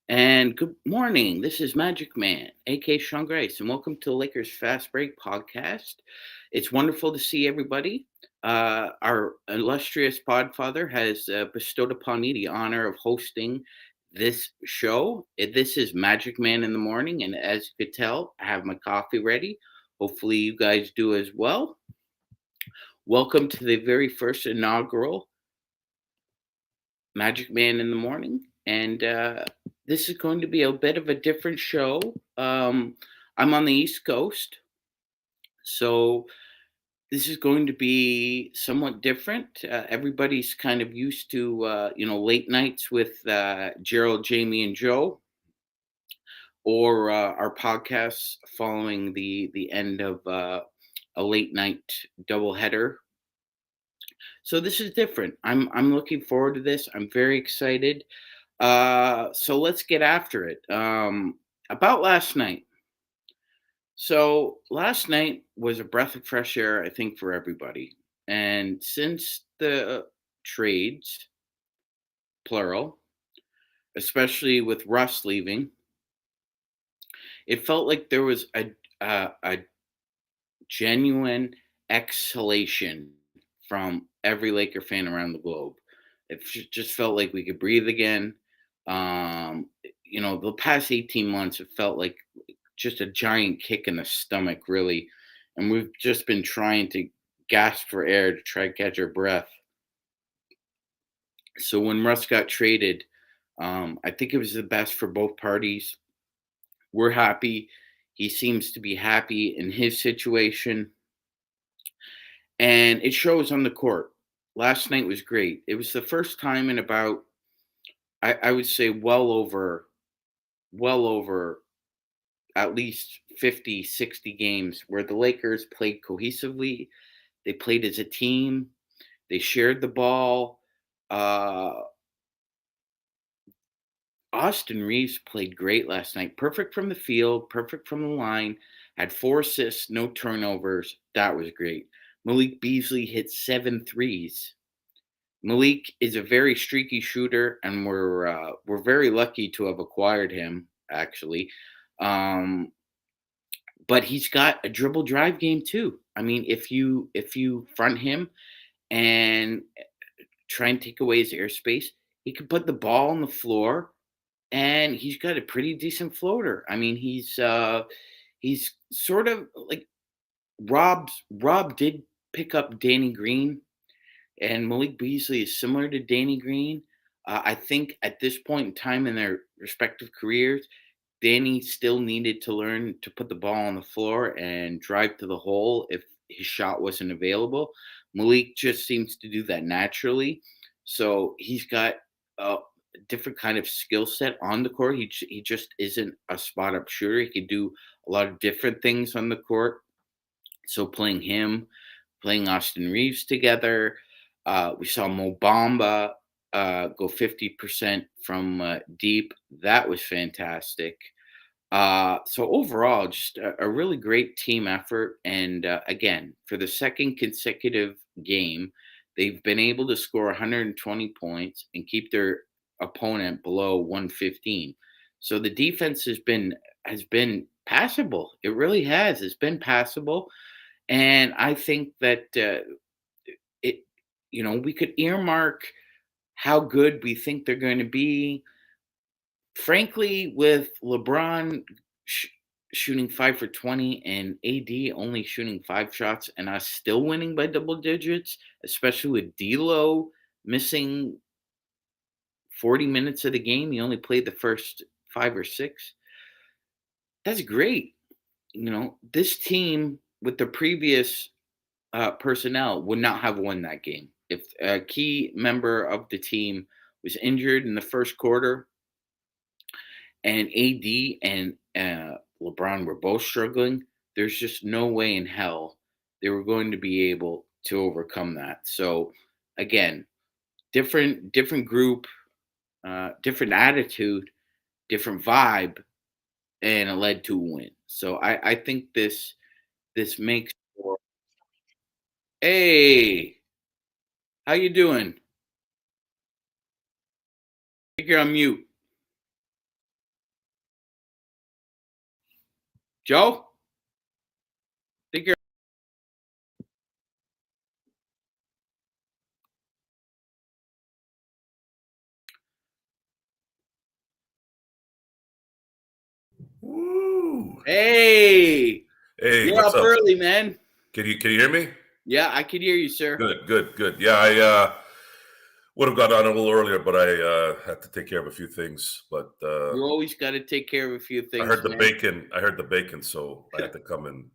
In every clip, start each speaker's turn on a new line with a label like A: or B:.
A: And good morning. This is Magic Man, aka Sean Grace, and welcome to Lakers Fast Break podcast. It's wonderful to see everybody. Our illustrious podfather has bestowed upon me the honor of hosting this show. This is Magic Man in the morning, and as you could tell, I have my coffee ready. Hopefully, you guys do as well. Welcome to the very first inaugural Magic Man in the morning, and this is going to be a bit of a different show. I'm on the East Coast, so this is going to be somewhat different. Everybody's kind of used to, late nights with Gerald, Jamie, and Joe, or our podcasts following the end of a late night doubleheader. So this is different. I'm looking forward to this. I'm very excited. So let's get after it. About last night. So last night was a breath of fresh air, I think, for everybody. And since the trades, plural, especially with Russ leaving, it felt like there was a genuine exhalation from every Laker fan around the globe. Just felt like we could breathe again. The past 18 months, it felt like just a giant kick in the stomach, really. And we've just been trying to gasp for air to try to catch our breath. So when Russ got traded, I think it was the best for both parties. We're happy. He seems to be happy in his situation. And it shows on the court. Last night was great. It was the first time in about, I would say, well over at least 50, 60 games where the Lakers played cohesively. They played as a team. They shared the ball. Uh, Austin Reeves played great last night. Perfect from the field, perfect from the line. Had 4 assists, no turnovers. That was great. Malik Beasley hit 7 threes. Malik is a very streaky shooter, and we're very lucky to have acquired him. Actually, um, but he's got a dribble drive game too. I mean, if you front him and try and take away his airspace, he can put the ball on the floor, and he's got a pretty decent floater. I mean, he's sort of like Rob did pick up Danny Green, and Malik Beasley is similar to Danny Green. I think at this point in time in their respective careers, Danny still needed to learn to put the ball on the floor and drive to the hole if his shot wasn't available. Malik just seems to do that naturally. So he's got a different kind of skill set on the court. He just isn't a spot up shooter. He can do a lot of different things on the court. So playing him, playing Austin Reeves together, we saw Mo Bamba go 50% from deep. That was fantastic. So overall, just a really great team effort. And again, for the second consecutive game, they've been able to score 120 points and keep their opponent below 115. So the defense has been passable. It really has. It's been passable, and I think that it. We could earmark how good we think they're going to be. Frankly, with LeBron sh- shooting 5 for 20 and AD only shooting 5 shots and us still winning by double digits, especially with D'Lo missing 40 minutes of the game, he only played the first 5 or 6. That's great. This team with the previous personnel would not have won that game. If a key member of the team was injured in the first quarter, and AD and LeBron were both struggling, there's just no way in hell they were going to be able to overcome that. So again, different group, different attitude, different vibe, and it led to a win. So I think this makes for, hey, how you doing? I think you're on mute. Joe, think you're
B: Woo!
A: Hey,
B: Hey,
A: you're
B: what's
A: up
B: up?
A: early, man.
B: Can you hear me?
A: Yeah, I can hear you, sir.
B: Good. Yeah, I would have got on a little earlier, but I had to take care of a few things. But
A: You always got to take care of a few
B: I
A: things,
B: heard the
A: man.
B: bacon. I heard the bacon, so I had to come and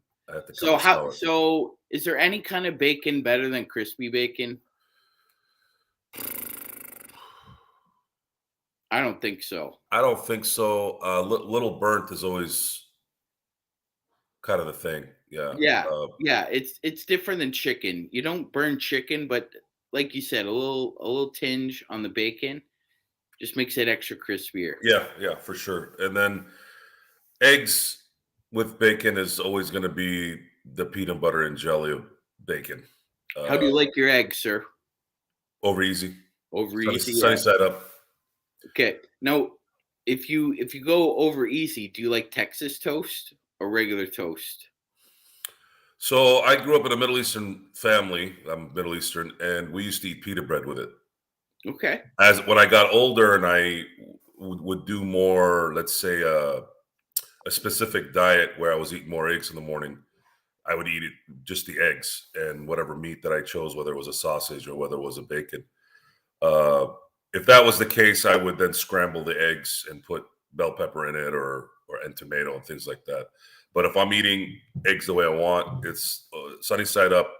A: So how?
B: smell it.
A: So is there any kind of bacon better than crispy bacon? I don't think so.
B: I don't think so. Little burnt is always kind of the thing. Yeah.
A: Yeah,
B: Uh,
A: yeah. It's different than chicken. You don't burn chicken, but like you said, a little tinge on the bacon just makes it extra crispier.
B: yeah, for sure. And then eggs with bacon is always going to be the peanut butter and jelly of bacon.
A: How do
B: Uh,
A: you like your eggs, sir?
B: Over easy.
A: Over
B: Sunny,
A: easy,
B: sunny
A: yeah.
B: side up.
A: Okay. Now, if you go over easy, do you like Texas toast or regular toast?
B: So I grew up in a Middle Eastern family. I'm Middle Eastern, and we used to eat pita bread with it.
A: Okay.
B: As when I got older and I would do more, let's say, a specific diet where I was eating more eggs in the morning, I would eat it just the eggs and whatever meat that I chose, whether it was a sausage or whether it was a bacon. Uh, if that was the case, I would then scramble the eggs and put bell pepper in it or and tomato and things like that. But if I'm eating eggs the way I want, it's sunny side up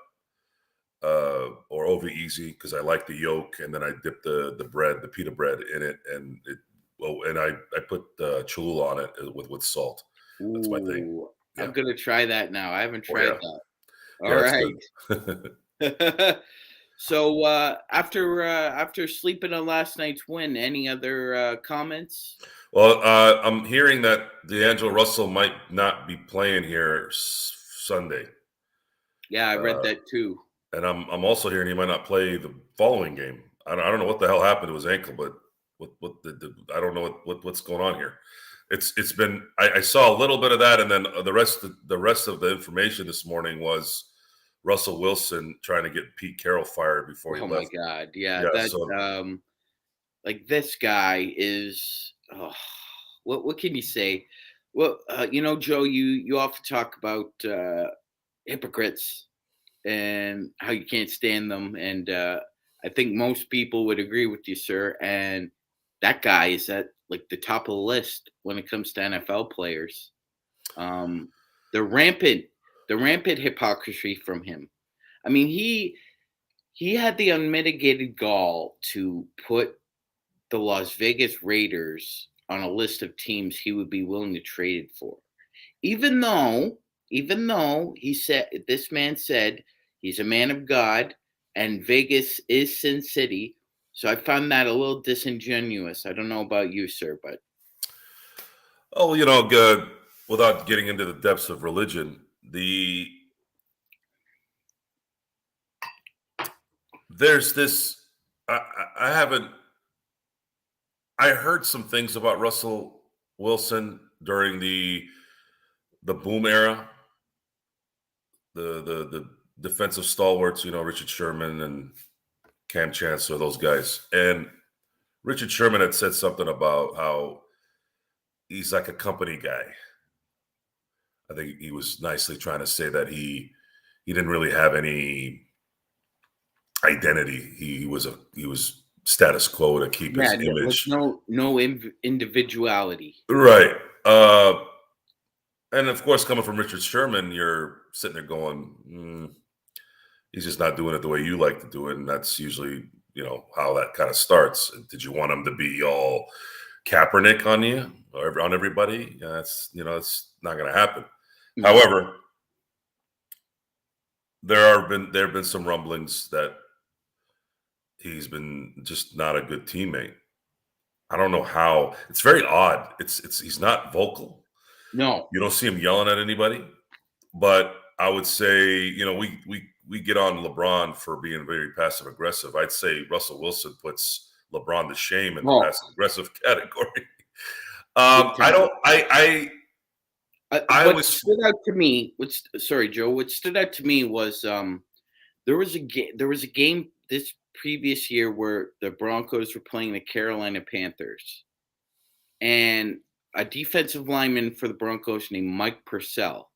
B: or over easy because I like the yolk, and then I dip the bread, the pita bread in it, and it. Well, and I put Cholula on it with salt. That's my thing.
A: Ooh,
B: Yeah.
A: I'm gonna try that now. I haven't
B: Oh
A: tried
B: yeah.
A: that. All
B: Yeah, it's
A: right.
B: good.
A: So after sleeping on last night's win, any other comments?
B: Well, I'm hearing that D'Angelo Russell might not be playing here Sunday,
A: Yeah, I read
B: uh,
A: that too.
B: and I'm also hearing he might not play the following game. I don't know what the hell happened to his ankle, but I don't know what's going on here. It's been I saw a little bit of that, and then the rest of the information this morning was Russell Wilson trying to get Pete Carroll fired before he
A: Oh my
B: left.
A: God. Yeah,
B: Yeah,
A: that
B: so
A: like this guy is what can you say? Well, Joe, you often talk about hypocrites and how you can't stand them. And I think most people would agree with you, sir. And that guy is at like the top of the list when it comes to NFL players. Um, the rampant, the rampant hypocrisy from him. I mean, he had the unmitigated gall to put the Las Vegas Raiders on a list of teams he would be willing to trade it for. Even though, even though he said this man said he's a man of God and Vegas is Sin City. So I found that a little disingenuous. I don't know about you, sir, but
B: good. Without getting into the depths of religion, the there's this. I haven't. I heard some things about Russell Wilson during the boom era, the defensive stalwarts, Richard Sherman and Cam Chancellor, those guys. And Richard Sherman had said something about how he's like a company guy. I think he was nicely trying to say that he didn't really have any identity. He was status quo to keep
A: yeah,
B: his
A: like
B: image.
A: no individuality.
B: Right. And of course, coming from Richard Sherman, you're sitting there going, he's just not doing it the way you like to do it. And that's usually, how that kind of starts. Did you want him to be all Kaepernick on you or on everybody? Yeah, it's not going to happen.
A: No,
B: However, there have been some rumblings that he's been just not a good teammate. I don't know how. It's very odd. It's he's not vocal.
A: no,
B: You don't see him yelling at anybody. But I would say, we get on LeBron for being very passive aggressive. I'd say Russell Wilson puts LeBron to shame in the
A: no,
B: passive aggressive category.
A: big
B: I
A: time.
B: don't. I I
A: What
B: was
A: stood out to me, sorry, Joe. What stood out to me was there was a game this previous year where the Broncos were playing the Carolina Panthers, and a defensive lineman for the Broncos named Mike Purcell,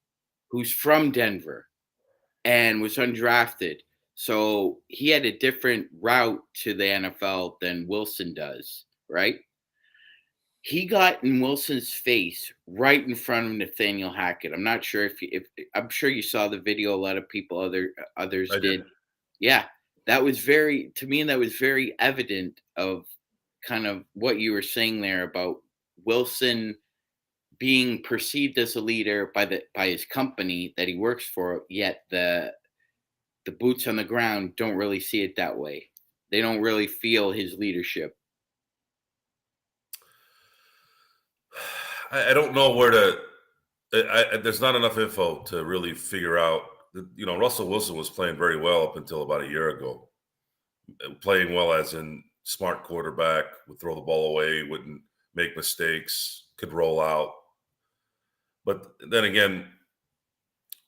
A: who's from Denver and was undrafted. So he had a different route to the NFL than Wilson does, right? He got in Wilson's face right in front of Nathaniel Hackett. I'm not sure if I'm sure you saw the video. A lot of people, others
B: I did.
A: did. Yeah, that was very to me. That was very evident of kind of what you were saying there about Wilson being perceived as a leader by his company that he works for. Yet the boots on the ground don't really see it that way. They don't really feel his leadership.
B: I don't know where to. There's not enough info to really figure out. Russell Wilson was playing very well up until about a year ago. Playing well, as in smart quarterback, would throw the ball away, wouldn't make mistakes, could roll out. But then again,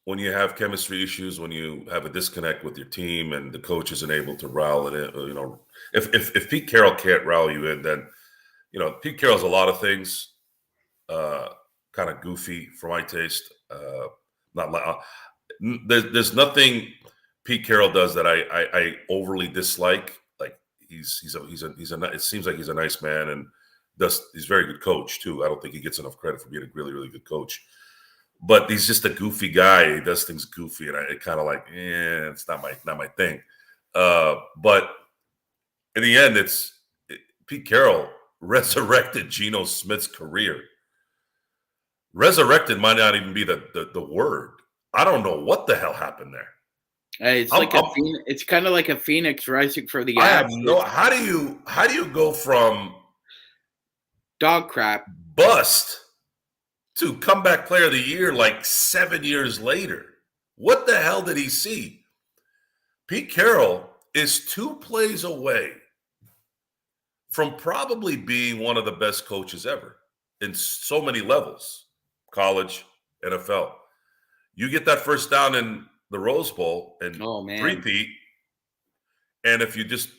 B: when you have chemistry issues, when you have a disconnect with your team, and the coach isn't able to rally it in, if Pete Carroll can't rally you in, then Pete Carroll's a lot of things. Uh, Kind of goofy for my taste. Not like there's nothing Pete Carroll does that I overly dislike. Like it seems like he's a nice man, and he's a very good coach too. I don't think he gets enough credit for being a really, really good coach. But he's just a goofy guy. He does things goofy, and I kind of like, it's not my thing. But in the end, Pete Carroll resurrected Geno Smith's career. Resurrected might not even be the word. I don't know what the hell happened there.
A: It's
B: I'm,
A: like
B: I'm
A: it's kind of like a phoenix rising from the
B: I have
A: ashes.
B: no. How do you go from
A: Dog crap.
B: bust to comeback player of the year like 7 years later? What the hell did he see? Pete Carroll is 2 plays away from probably being one of the best coaches ever in so many levels, college, NFL. You get that first down in the Rose Bowl and
A: Oh man.
B: three-peat, and if you just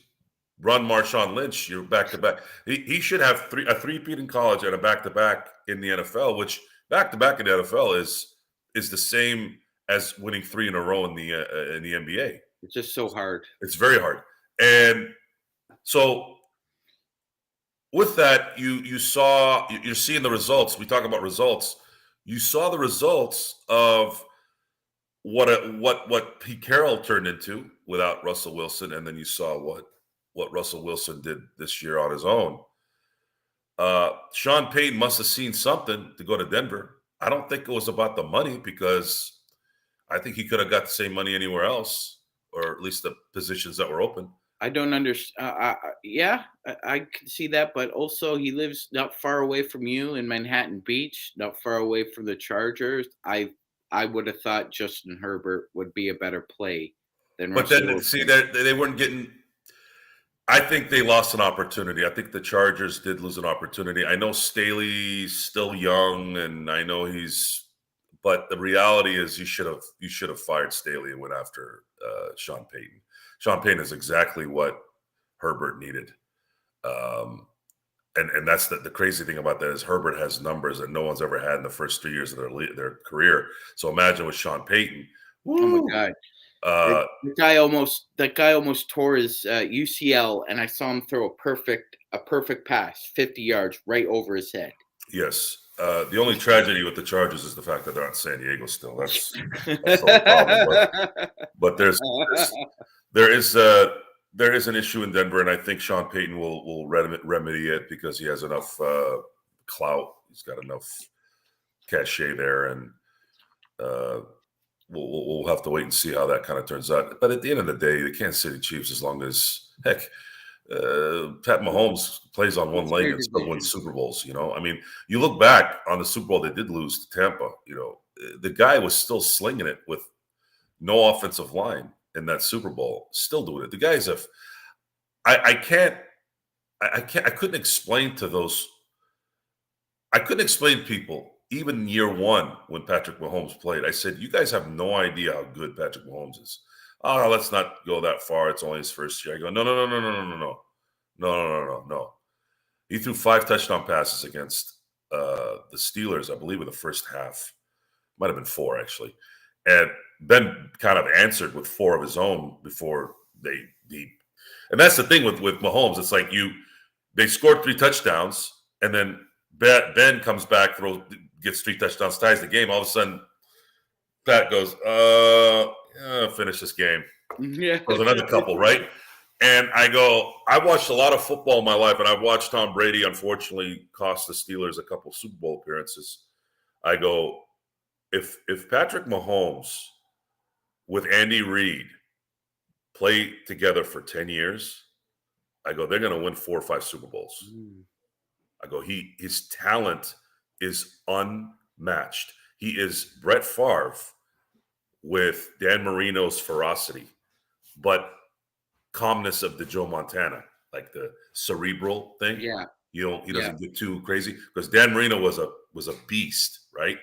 B: run Marshawn Lynch, you're back to back. He should have a three-peat in college and a back-to-back in the NFL, which back-to-back in the NFL is the same as winning 3 in a row in the NBA.
A: It's just so hard.
B: It's very hard. And so with that, you're seeing the results. We talk about results. You saw the results of what Pete Carroll turned into without Russell Wilson, and then you saw what Russell Wilson did this year on his own. Sean Payton must have seen something to go to Denver. I don't think it was about the money, because I think he could have got the same money anywhere else, or at least the positions that were open.
A: I don't understand. Yeah, I can see that, but also he lives not far away from you in Manhattan Beach, not far away from the Chargers. I would have thought Justin Herbert would be a better play than
B: But
A: Russell
B: then see
A: Wilson.
B: that they weren't getting. I think they lost an opportunity. I think the Chargers did lose an opportunity. I know Staley's still young, and I know but the reality is you should have fired Staley and went after Sean Payton. Sean Payton is exactly what Herbert needed. And that's the crazy thing about that is Herbert has numbers that no one's ever had in the first 3 years of their career. So imagine with Sean Payton.
A: Oh my
B: Woo!
A: God. That guy almost tore his UCL, and I saw him throw a perfect pass, 50 yards right over his head.
B: Yes. The only tragedy with the Chargers is the fact that they're on San Diego still. That's the only problem. But there is an issue in Denver, and I think Sean Payton will remedy it because he has enough clout. He's got enough cachet there, and we'll have to wait and see how that kind of turns out. But at the end of the day, the Kansas City Chiefs, as long as heck, Pat Mahomes plays on one
A: It's
B: leg
A: their
B: and still wins
A: division.
B: Super Bowls. I mean, you look back on the Super Bowl they did lose to Tampa. The guy was still slinging it with no offensive line in that Super Bowl, still doing it. The guys have. I couldn't explain to those. I couldn't explain to people even year one when Patrick Mahomes played, I said, "You guys have no idea how good Patrick Mahomes is." Oh, let's not go that far. It's only his first year. I go, no, no, no, no, no, no, no, no, no, no, no, no, no. He threw 5 touchdown passes against the Steelers, I believe, in the first half. Might have been 4 actually, and then kind of answered with 4 of his own before they. And that's the thing with Mahomes. It's like they scored 3 touchdowns, and then Ben comes back, gets 3 touchdowns, ties the game. All of a sudden, Pat goes, finish this game.
A: Yeah.
B: Throws another couple, right? And I go, I watched a lot of football in my life, and I've watched Tom Brady, unfortunately, cost the Steelers a couple Super Bowl appearances. I go, if Patrick Mahomes with Andy Reid play together for 10 years, I go, they're going to win 4 or 5 Super Bowls. I go, his talent is unmatched. He is Brett Favre with Dan Marino's ferocity, but calmness of the Joe Montana, like the cerebral thing.
A: Yeah.
B: He doesn't get too crazy, because Dan Marino was a beast, right?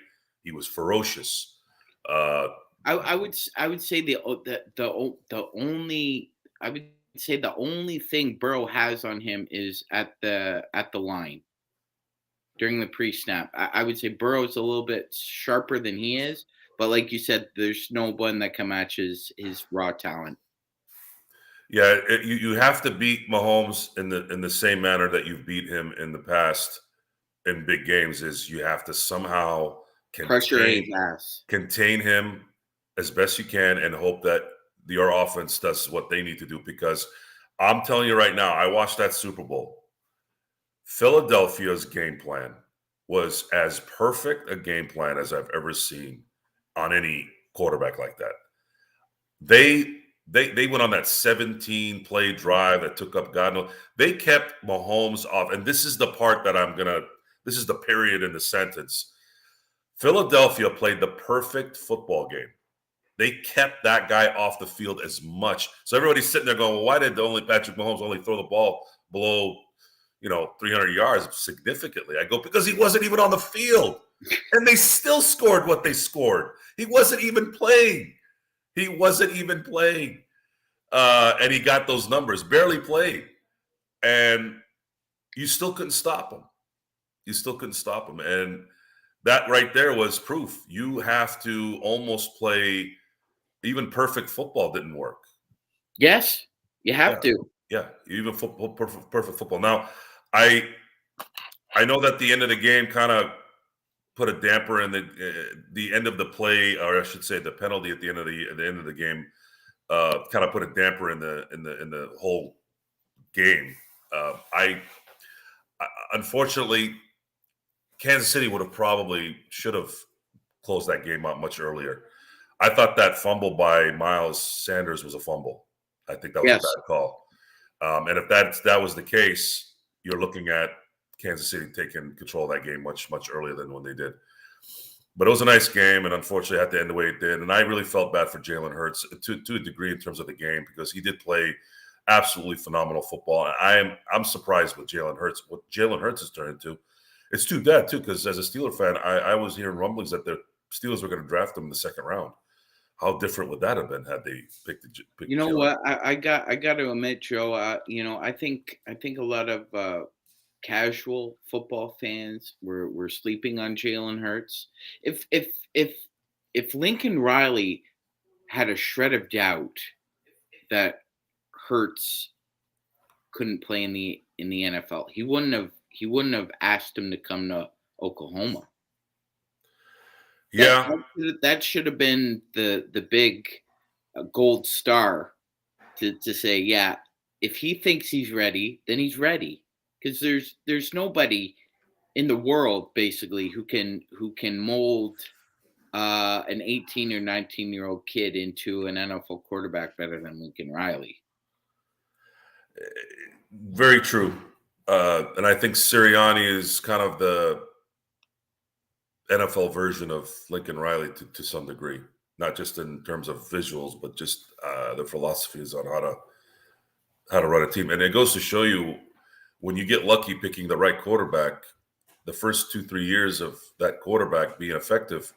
B: He was ferocious.
A: I would say the only thing Burrow has on him is at the line during the pre-snap. I would say Burrow's a little bit sharper than he is, but like you said, there's no one that can match his raw talent.
B: Yeah, you have to beat Mahomes in the same manner that you've beat him in the past in big games. Is you have to somehow
A: Pressure his ass.
B: contain him as best you can, and hope that your offense does what they need to do. Because I'm telling you right now, I watched that Super Bowl. Philadelphia's game plan was as perfect a game plan as I've ever seen on any quarterback like that. They went on that 17 play drive that took up God knows. They kept Mahomes off, and this is the part that this is the period in the sentence. Philadelphia played the perfect football game. They kept that guy off the field as much. So everybody's sitting there going, well, why did Patrick Mahomes only throw the ball below 300 yards significantly? I go, because he wasn't even on the field. And they still scored what they scored. He wasn't even playing. And he got those numbers, barely played. And you still couldn't stop him. And that right there was proof. You have to almost play, even perfect football didn't work.
A: Yes, you have to.
B: Yeah, even perfect football. Now, I know that the end of the game kind of put a damper in the end of the play, or I should say, the penalty at the end of the game, kind of put a damper in the whole game. I unfortunately, Kansas City should have closed that game out much earlier. I thought that fumble by Miles Sanders was a fumble. I think that was a bad call. And if that was the case, you're looking at Kansas City taking control of that game much, much earlier than when they did. But it was a nice game, and unfortunately, it had to end the way it did. And I really felt bad for Jalen Hurts to a degree in terms of the game, because he did play absolutely phenomenal football. And I'm surprised with Jalen Hurts, what Jalen Hurts has turned into. It's too bad, too, because as a Steeler fan, I was hearing rumblings that the Steelers were going to draft him in the second round. How different would that have been had they picked
A: You know
B: Jalen?
A: what? I got to admit, Joe. I think a lot of casual football fans were sleeping on Jalen Hurts. If Lincoln Riley had a shred of doubt that Hurts couldn't play in the NFL, he wouldn't have asked him to come to Oklahoma.
B: Yeah,
A: that should have been the big gold star to say, yeah, if he thinks he's ready, then he's ready. Because there's nobody in the world basically who can mold an 18 or 19-year-old kid into an NFL quarterback better than Lincoln Riley.
B: very true. And I think Sirianni is kind of the NFL version of Lincoln Riley to some degree, not just in terms of visuals, but just the philosophies on how to run a team. And it goes to show you, when you get lucky picking the right quarterback, the first 2-3 years of that quarterback being effective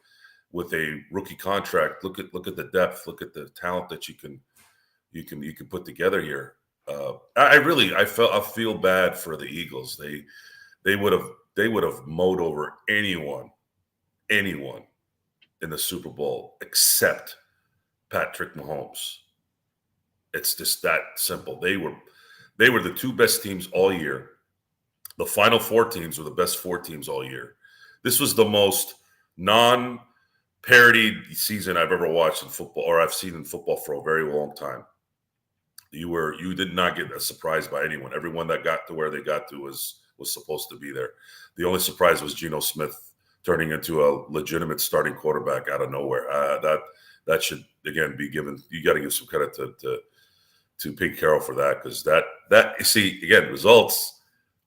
B: with a rookie contract. Look at the depth. Look at the talent that you can put together here. I feel bad for the Eagles. They would have mowed over anyone in the Super Bowl except Patrick Mahomes. It's just that simple. They were the two best teams all year. The final four teams were the best four teams all year. This was the most non-parodied season I've ever watched in football, or I've seen in football for a very long time. You did not get surprised by anyone. Everyone that got to where they got to was supposed to be there. The only surprise was Geno Smith turning into a legitimate starting quarterback out of nowhere. That should again be given. You got to give some credit to Pete Carroll for that, because that you see again, results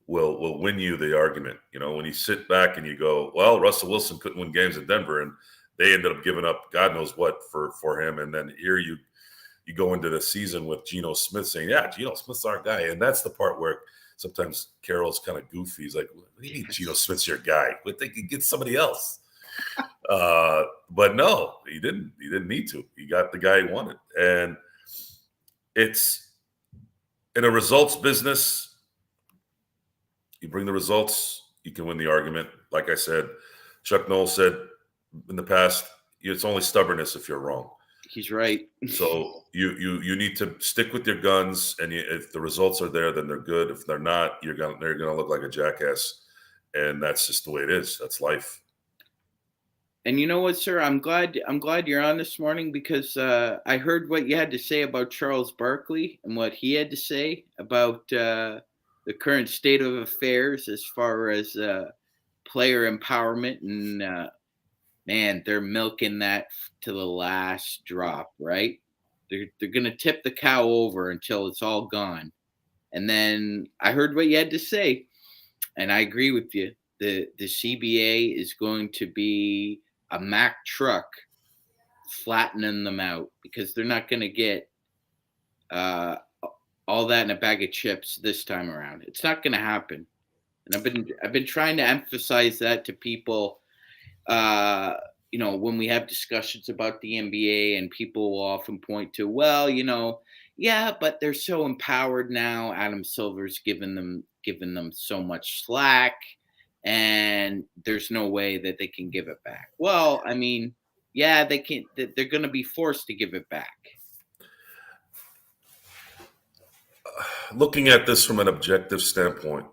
B: will win you the argument. You know, when you sit back and you go, well, Russell Wilson couldn't win games in Denver, and they ended up giving up God knows what for him, and then here you go into the season with Geno Smith saying, yeah, Geno Smith's our guy. And that's the part where sometimes Carroll's kind of goofy. He's like, what do you mean Geno Smith's your guy? But they could get somebody else. But no, he didn't. He didn't need to. He got the guy he wanted. And it's in a results business. You bring the results, you can win the argument. Like I said, Chuck Noll said in the past, it's only stubbornness if you're wrong.
A: He's right.
B: So you need to stick with your guns, and if the results are there, then they're good. If they're not, they're gonna look like a jackass, and that's just the way it is. That's life.
A: And you know what, sir? I'm glad you're on this morning, because I heard what you had to say about Charles Barkley and what he had to say about the current state of affairs as far as player empowerment, and man, they're milking that to the last drop, right? They're gonna tip the cow over until it's all gone. And then I heard what you had to say, and I agree with you. The CBA is going to be a Mack truck flattening them out, because they're not going to get all that in a bag of chips this time around. It's not going to happen. And I've been trying to emphasize that to people. You know, when we have discussions about the NBA, and people will often point to, well, you know, yeah, but they're so empowered now. Adam Silver's given them so much slack, and there's no way that they can give it back. Well, I mean, yeah, they can't. They're going to be forced to give it back.
B: Looking at this from an objective standpoint,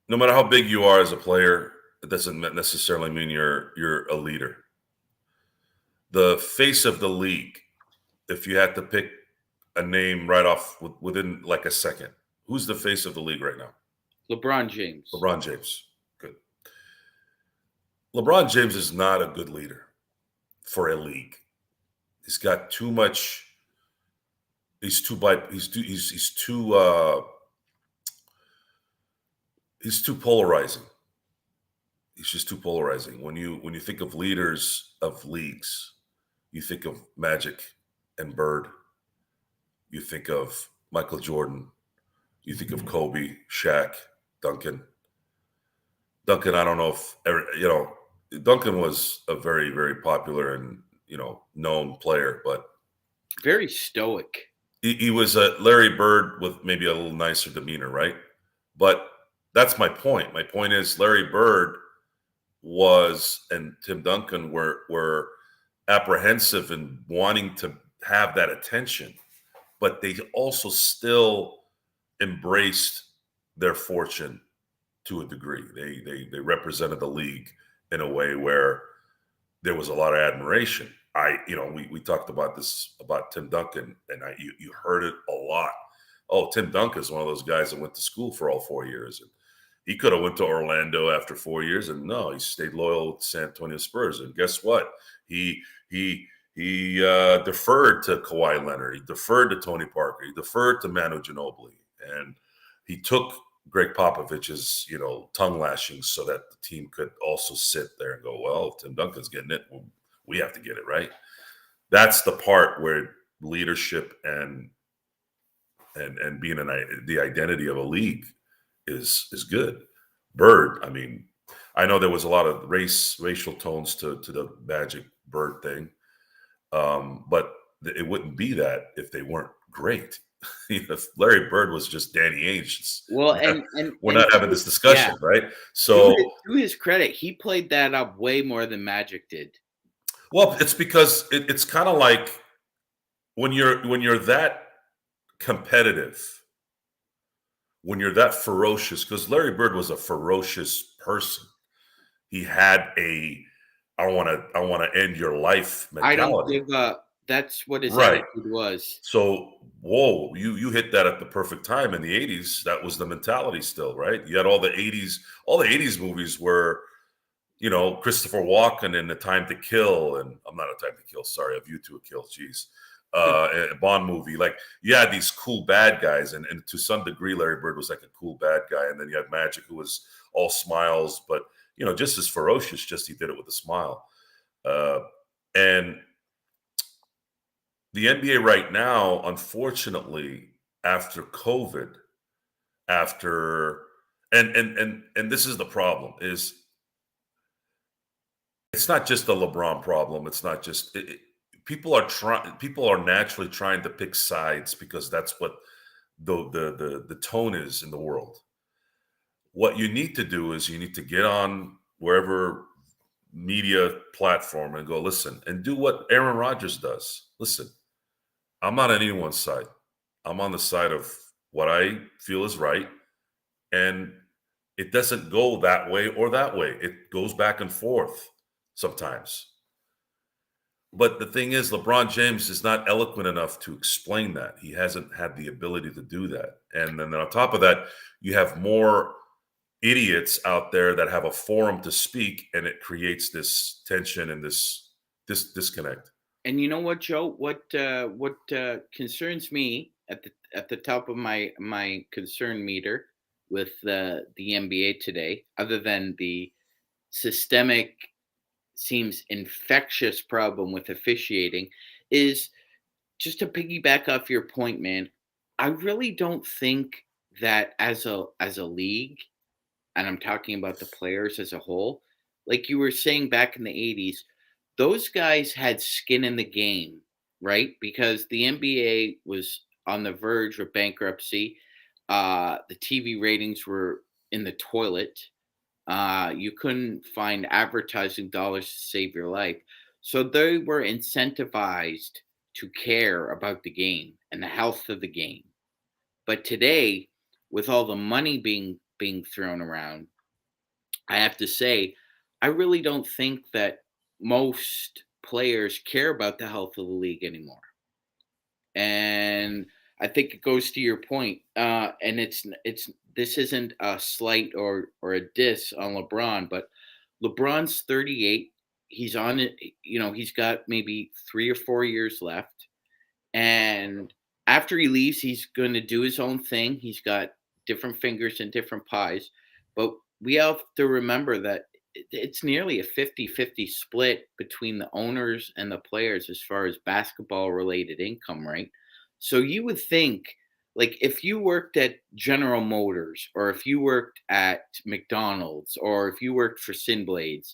B: no matter how big you are as a player, it doesn't necessarily mean you're a leader. The face of the league, if you had to pick a name right off within like a second, who's the face of the league right now?
A: LeBron James.
B: LeBron James. Good. LeBron James is not a good leader for a league. He's got too much. He's too polarizing. He's just too polarizing. When you think of leaders of leagues, you think of Magic and Bird. You think of Michael Jordan. You think of Kobe, Shaq, Duncan. Duncan, I don't know if Duncan was a very, very popular and known player, but
A: very stoic.
B: He was a Larry Bird with maybe a little nicer demeanor, right? But that's my point. My point is Larry Bird and Tim Duncan were apprehensive in wanting to have that attention, but they also still embraced their fortune to a degree. They represented the league in a way where there was a lot of admiration. We talked about this about Tim Duncan, and you heard it a lot. Oh, Tim Duncan is one of those guys that went to school for all 4 years, and he could have went to Orlando after 4 years, and no, he stayed loyal to San Antonio Spurs. And guess what? He deferred to Kawhi Leonard. He deferred to Tony Parker. He deferred to Manu Ginobili, and he took Greg Popovich's tongue lashings so that the team could also sit there and go, well, if Tim Duncan's getting it, we have to get it, right? That's the part where leadership and and being the identity of a league is good. Bird, I mean, I know there was a lot of racial tones to the Magic Bird thing, but it wouldn't be that if they weren't great. If Larry Bird was just Danny Ainge,
A: Well,
B: we're not having this
A: yeah,
B: discussion, right? So,
A: to his credit, he played that up way more than Magic did.
B: well, it's because it's kind of like when you're that competitive, when you're that ferocious, because Larry Bird was a ferocious person. He had a I want to end your life
A: I don't
B: mentality.
A: give up. That's what his
B: Right.
A: attitude was.
B: So, whoa, you hit that at the perfect time in the 80s. That was the mentality still, right? You had all the 80s movies were, Christopher Walken in The Time to Kill, and I'm not A Time to Kill, sorry, A View to a Kill, jeez. A Bond movie. Like, you had these cool bad guys, and to some degree, Larry Bird was like a cool bad guy. And then you had Magic, who was all smiles, but just as ferocious, just he did it with a smile. Uh, and the NBA right now, unfortunately, after COVID, after and this is the problem, is it's not just a LeBron problem. It's not just people are naturally trying to pick sides because that's what the tone is in the world. What you need to do is you need to get on wherever media platform and go, listen, and do what Aaron Rodgers does. Listen, I'm not on anyone's side. I'm on the side of what I feel is right. And it doesn't go that way or that way. It goes back and forth sometimes. But the thing is, LeBron James is not eloquent enough to explain that. He hasn't had the ability to do that. And then on top of that, you have more idiots out there that have a forum to speak, and it creates this tension and this disconnect.
A: And you know what, Joe? What concerns me at the top of my concern meter with the NBA today, other than the systemic, seems infectious problem with officiating, is just to piggyback off your point, man. I really don't think that as a league, and I'm talking about the players as a whole, like you were saying back in the 80s, those guys had skin in the game, right? Because the NBA was on the verge of bankruptcy. The TV ratings were in the toilet. You couldn't find advertising dollars to save your life. So they were incentivized to care about the game and the health of the game. But today, with all the money being thrown around, I have to say, I really don't think that most players care about the health of the league anymore. And I think it goes to your point, and it's this isn't a slight or a diss on LeBron, but LeBron's 38. He's on it. He's got maybe 3 or 4 years left, and after he leaves, he's going to do his own thing. He's got different fingers and different pies. But we have to remember that it's nearly a 50-50 split between the owners and the players as far as basketball related income, right? So you would think, like, if you worked at General Motors, or if you worked at McDonald's, or if you worked for Sinblades,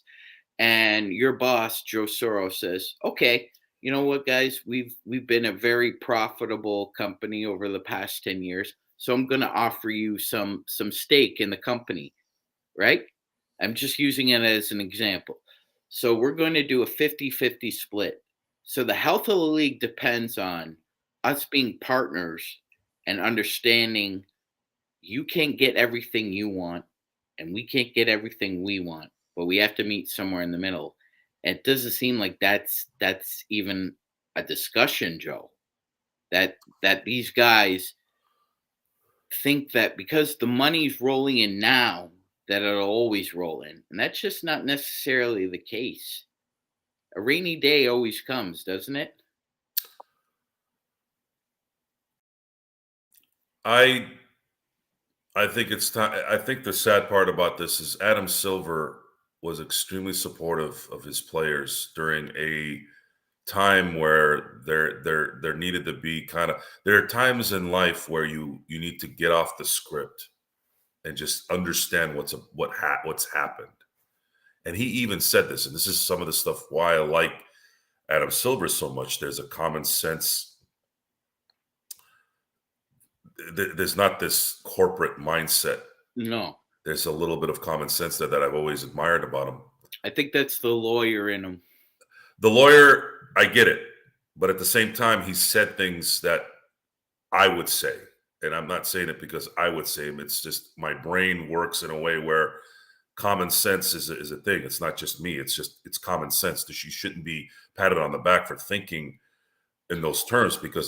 A: and your boss Joe Soros says, "Okay, you know what, guys, we've been a very profitable company over the past 10 years, so I'm going to offer you some stake in the company," right? I'm just using it as an example. So we're going to do a 50-50 split. So the health of the league depends on us being partners and understanding you can't get everything you want, and we can't get everything we want, but we have to meet somewhere in the middle. And it doesn't seem like that's even a discussion, Joe. That these guys think that because the money's rolling in now, that it'll always roll in, and that's just not necessarily the case. A rainy day always comes, doesn't it?
B: I I think it's time. I think the sad part about this is Adam Silver was extremely supportive of his players during a time where there needed to be kind of, there are times in life where you need to get off the script and just understand what's happened. And he even said this, and this is some of the stuff why I like Adam Silver so much. There's a common sense. There's not this corporate mindset.
A: No,
B: There's a little bit of common sense there that I've always admired about him.
A: I think that's the lawyer in him.
B: The lawyer, I get it, but at the same time, he said things that I would say, and I'm not saying it because I would say them. It's just my brain works in a way where common sense is a thing. It's not just me. It's common sense. That you shouldn't be patted on the back for thinking in those terms, because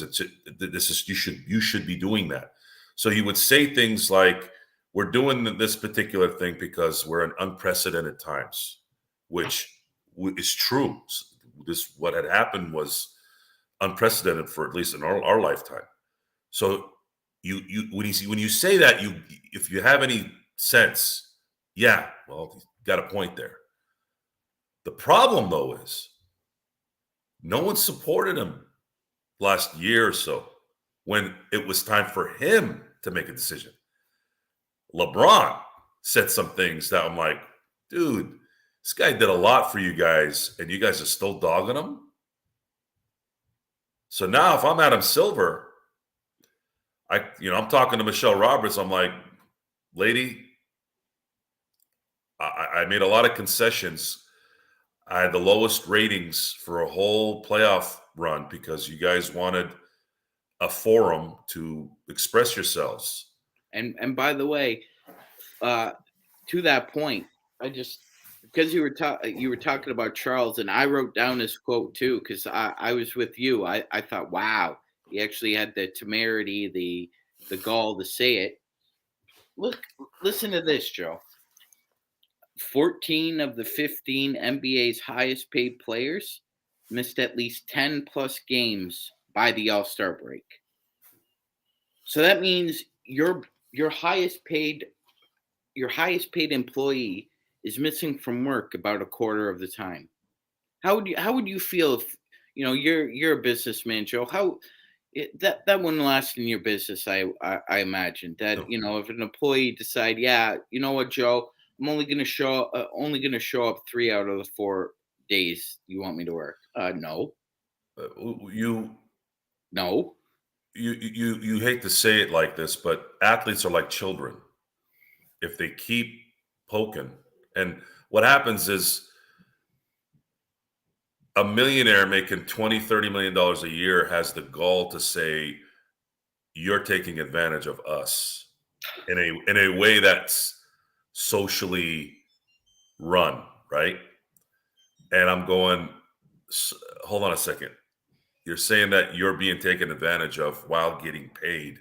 B: this is, you should be doing that. So he would say things like, "We're doing this particular thing because we're in unprecedented times," which is true. This, what had happened was unprecedented for at least in our lifetime. So you when you say that, if you have any sense, yeah, well, you got a point there. The problem though is no one supported him last year or so when it was time for him to make a decision. LeBron said some things that I'm like, dude, this guy did a lot for you guys, and you guys are still dogging him. So now, if I'm Adam Silver, I'm talking to Michelle Roberts. I'm like, lady, I made a lot of concessions. I had the lowest ratings for a whole playoff run because you guys wanted a forum to express yourselves.
A: And by the way, to that point, I just, because you were talking about Charles, and I wrote down this quote too because I was with you. I thought, wow, he actually had the temerity, the gall to say it. Listen to this, Joe. 14 of the 15 NBA's highest paid players missed at least 10 plus games by the All-Star break. So that means your highest paid employee is missing from work about a quarter of the time. How would you feel if you're a businessman, Joe? That wouldn't last in your business. I imagine that
B: No.
A: if an employee decide, yeah, you know what, Joe, I'm only gonna show up 3 out of the 4 days you want me to work. No,
B: You
A: no.
B: you hate to say it like this, but athletes are like children. If they keep poking, and what happens is a millionaire making 20-30 million dollars a year has the gall to say, you're taking advantage of us in a way that's socially run, right? And I'm going, hold on a second. You're saying that you're being taken advantage of while getting paid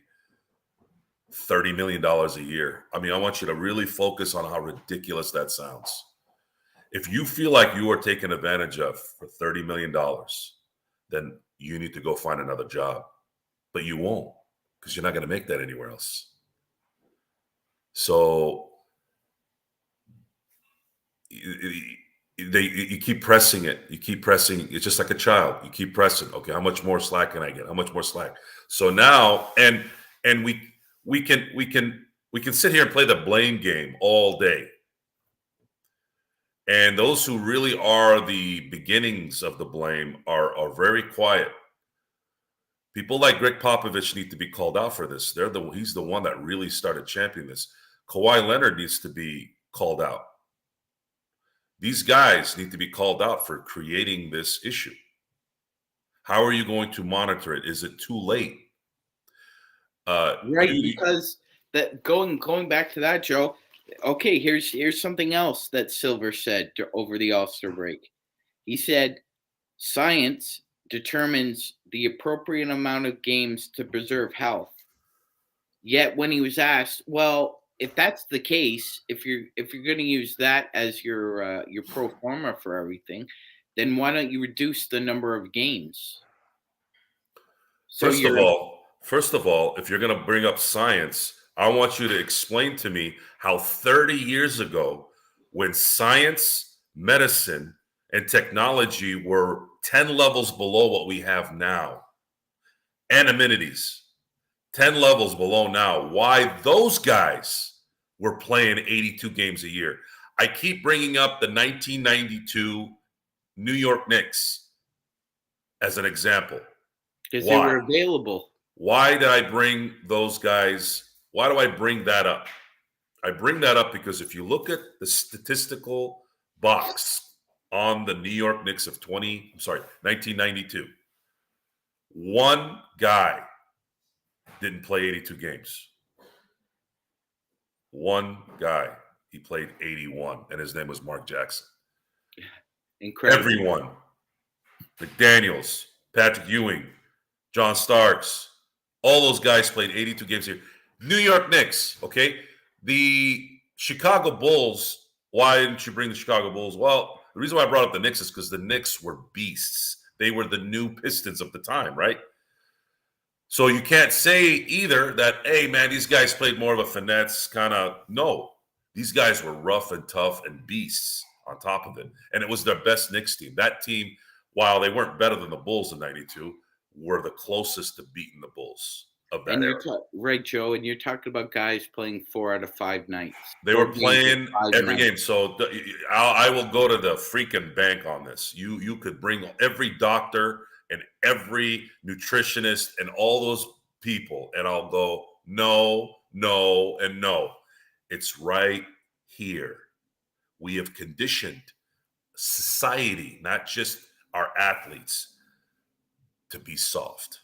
B: $30 million a year. I mean, I want you to really focus on how ridiculous that sounds. If you feel like you are taken advantage of for $30 million, then you need to go find another job. But you won't, because you're not going to make that anywhere else. So you keep pressing it. You keep pressing. It's just like a child. You keep pressing. Okay, how much more slack can I get? How much more slack? So now, and we can sit here and play the blame game all day. And those who really are the beginnings of the blame are very quiet. People like Greg Popovich need to be called out for this. He's the one that really started championing this. Kawhi Leonard needs to be called out. These guys need to be called out for creating this issue. How are you going to monitor it? Is it too late?
A: Right, because that going back to that, Joe. Okay, here's something else that Silver said over the All-Star break. He said, "Science determines the appropriate amount of games to preserve health." Yet, when he was asked, "Well, if that's the case, if you're going to use that as your pro forma for everything, then why don't you reduce the number of games?" So
B: First of
A: you're
B: all, first of all, if you're going to bring up science, I want you to explain to me how 30 years ago, when science, medicine, and technology were 10 levels below what we have now. And amenities, 10 levels below now. Why those guys were playing 82 games a year. I keep bringing up the 1992 New York Knicks as an example.
A: Because they were available.
B: Why did I bring those guys? Why do I bring that up? I bring that up because if you look at the statistical box on the New York Knicks of 1992, one guy didn't play 82 games. One guy. He played 81, and his name was Mark Jackson.
A: Incredible.
B: Everyone. McDaniels, Patrick Ewing, John Starks, all those guys played 82 games here. New York Knicks, okay? The Chicago Bulls, why didn't you bring the Chicago Bulls? Well, the reason why I brought up the Knicks is because the Knicks were beasts. They were the new Pistons of the time, right? So you can't say either that, hey, man, these guys played more of a finesse kind of. No, these guys were rough and tough and beasts on top of it. And it was their best Knicks team. That team, while they weren't better than the Bulls in 92, were the closest to beating the Bulls of that era.
A: Right, Joe, and you're talking about guys playing 4 out of 5 nights.
B: They were playing every game. So I will go to the freaking bank on this. You could bring every doctor and every nutritionist and all those people, and I'll go, no, no, and no. It's right here. We have conditioned society, not just our athletes, to be soft.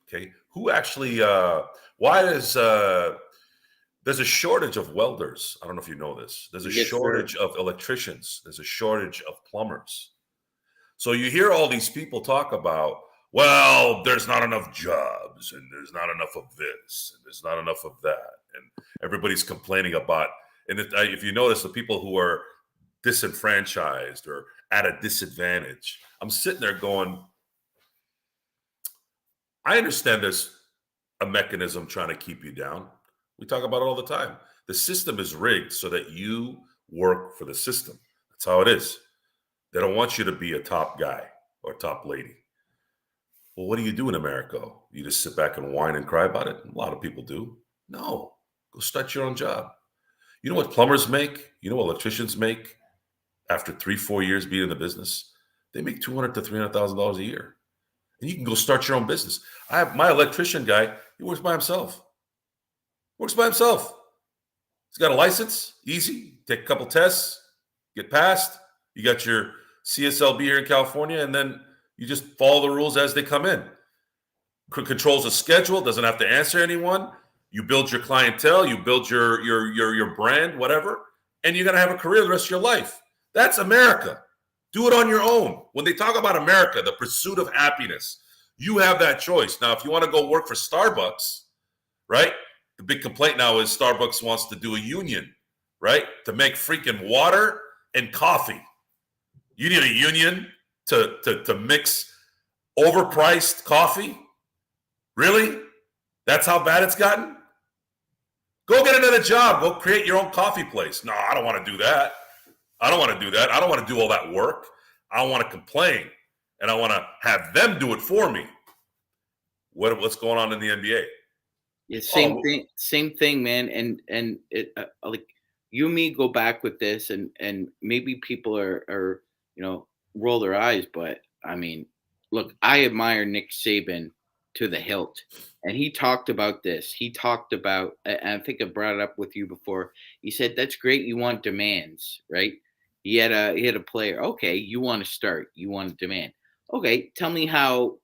B: Okay, who actually? Why does there's a shortage of welders? I don't know if you know this. There's a shortage of electricians. There's a shortage of plumbers. So you hear all these people talk about, well, there's not enough jobs, and there's not enough of this, and there's not enough of that, and everybody's complaining about. And if you notice, the people who are disenfranchised or at a disadvantage, I'm sitting there going, I understand there's a mechanism trying to keep you down. We talk about it all the time. The system is rigged so that you work for the system. That's how it is. They don't want you to be a top guy or top lady. Well, what do you do in America? You just sit back and whine and cry about it? A lot of people do. No, go start your own job. You know what plumbers make? You know what electricians make after 3-4 years being in the business? They make $200,000 to $300,000 a year. And you can go start your own business. I have my electrician guy. He works by himself. He's got a license. Easy. Take a couple tests. Get passed. You got your CSLB here in California, and then you just follow the rules as they come in. Controls a schedule. Doesn't have to answer anyone. You build your clientele. You build your brand, whatever, and you're gonna have a career the rest of your life. That's America. Do it on your own. When they talk about America, the pursuit of happiness, you have that choice. Now, if you want to go work for Starbucks, right? The big complaint now is Starbucks wants to do a union, right? To make freaking water and coffee. You need a union to mix overpriced coffee? Really? That's how bad it's gotten? Go get another job. Go create your own coffee place. No, I don't want to do that. I don't want to do that. I don't want to do all that work. I want to complain, and I want to have them do it for me. What's going on in the NBA?
A: Yeah, same thing, man. And it, like you and me go back with this, and maybe people are roll their eyes, but I mean, look, I admire Nick Saban to the hilt, and he talked about this. He talked about, and I think I brought it up with you before. He said, "That's great. You want demands, right?" He had a player. Okay, you want to start. You want to demand. Okay, tell me how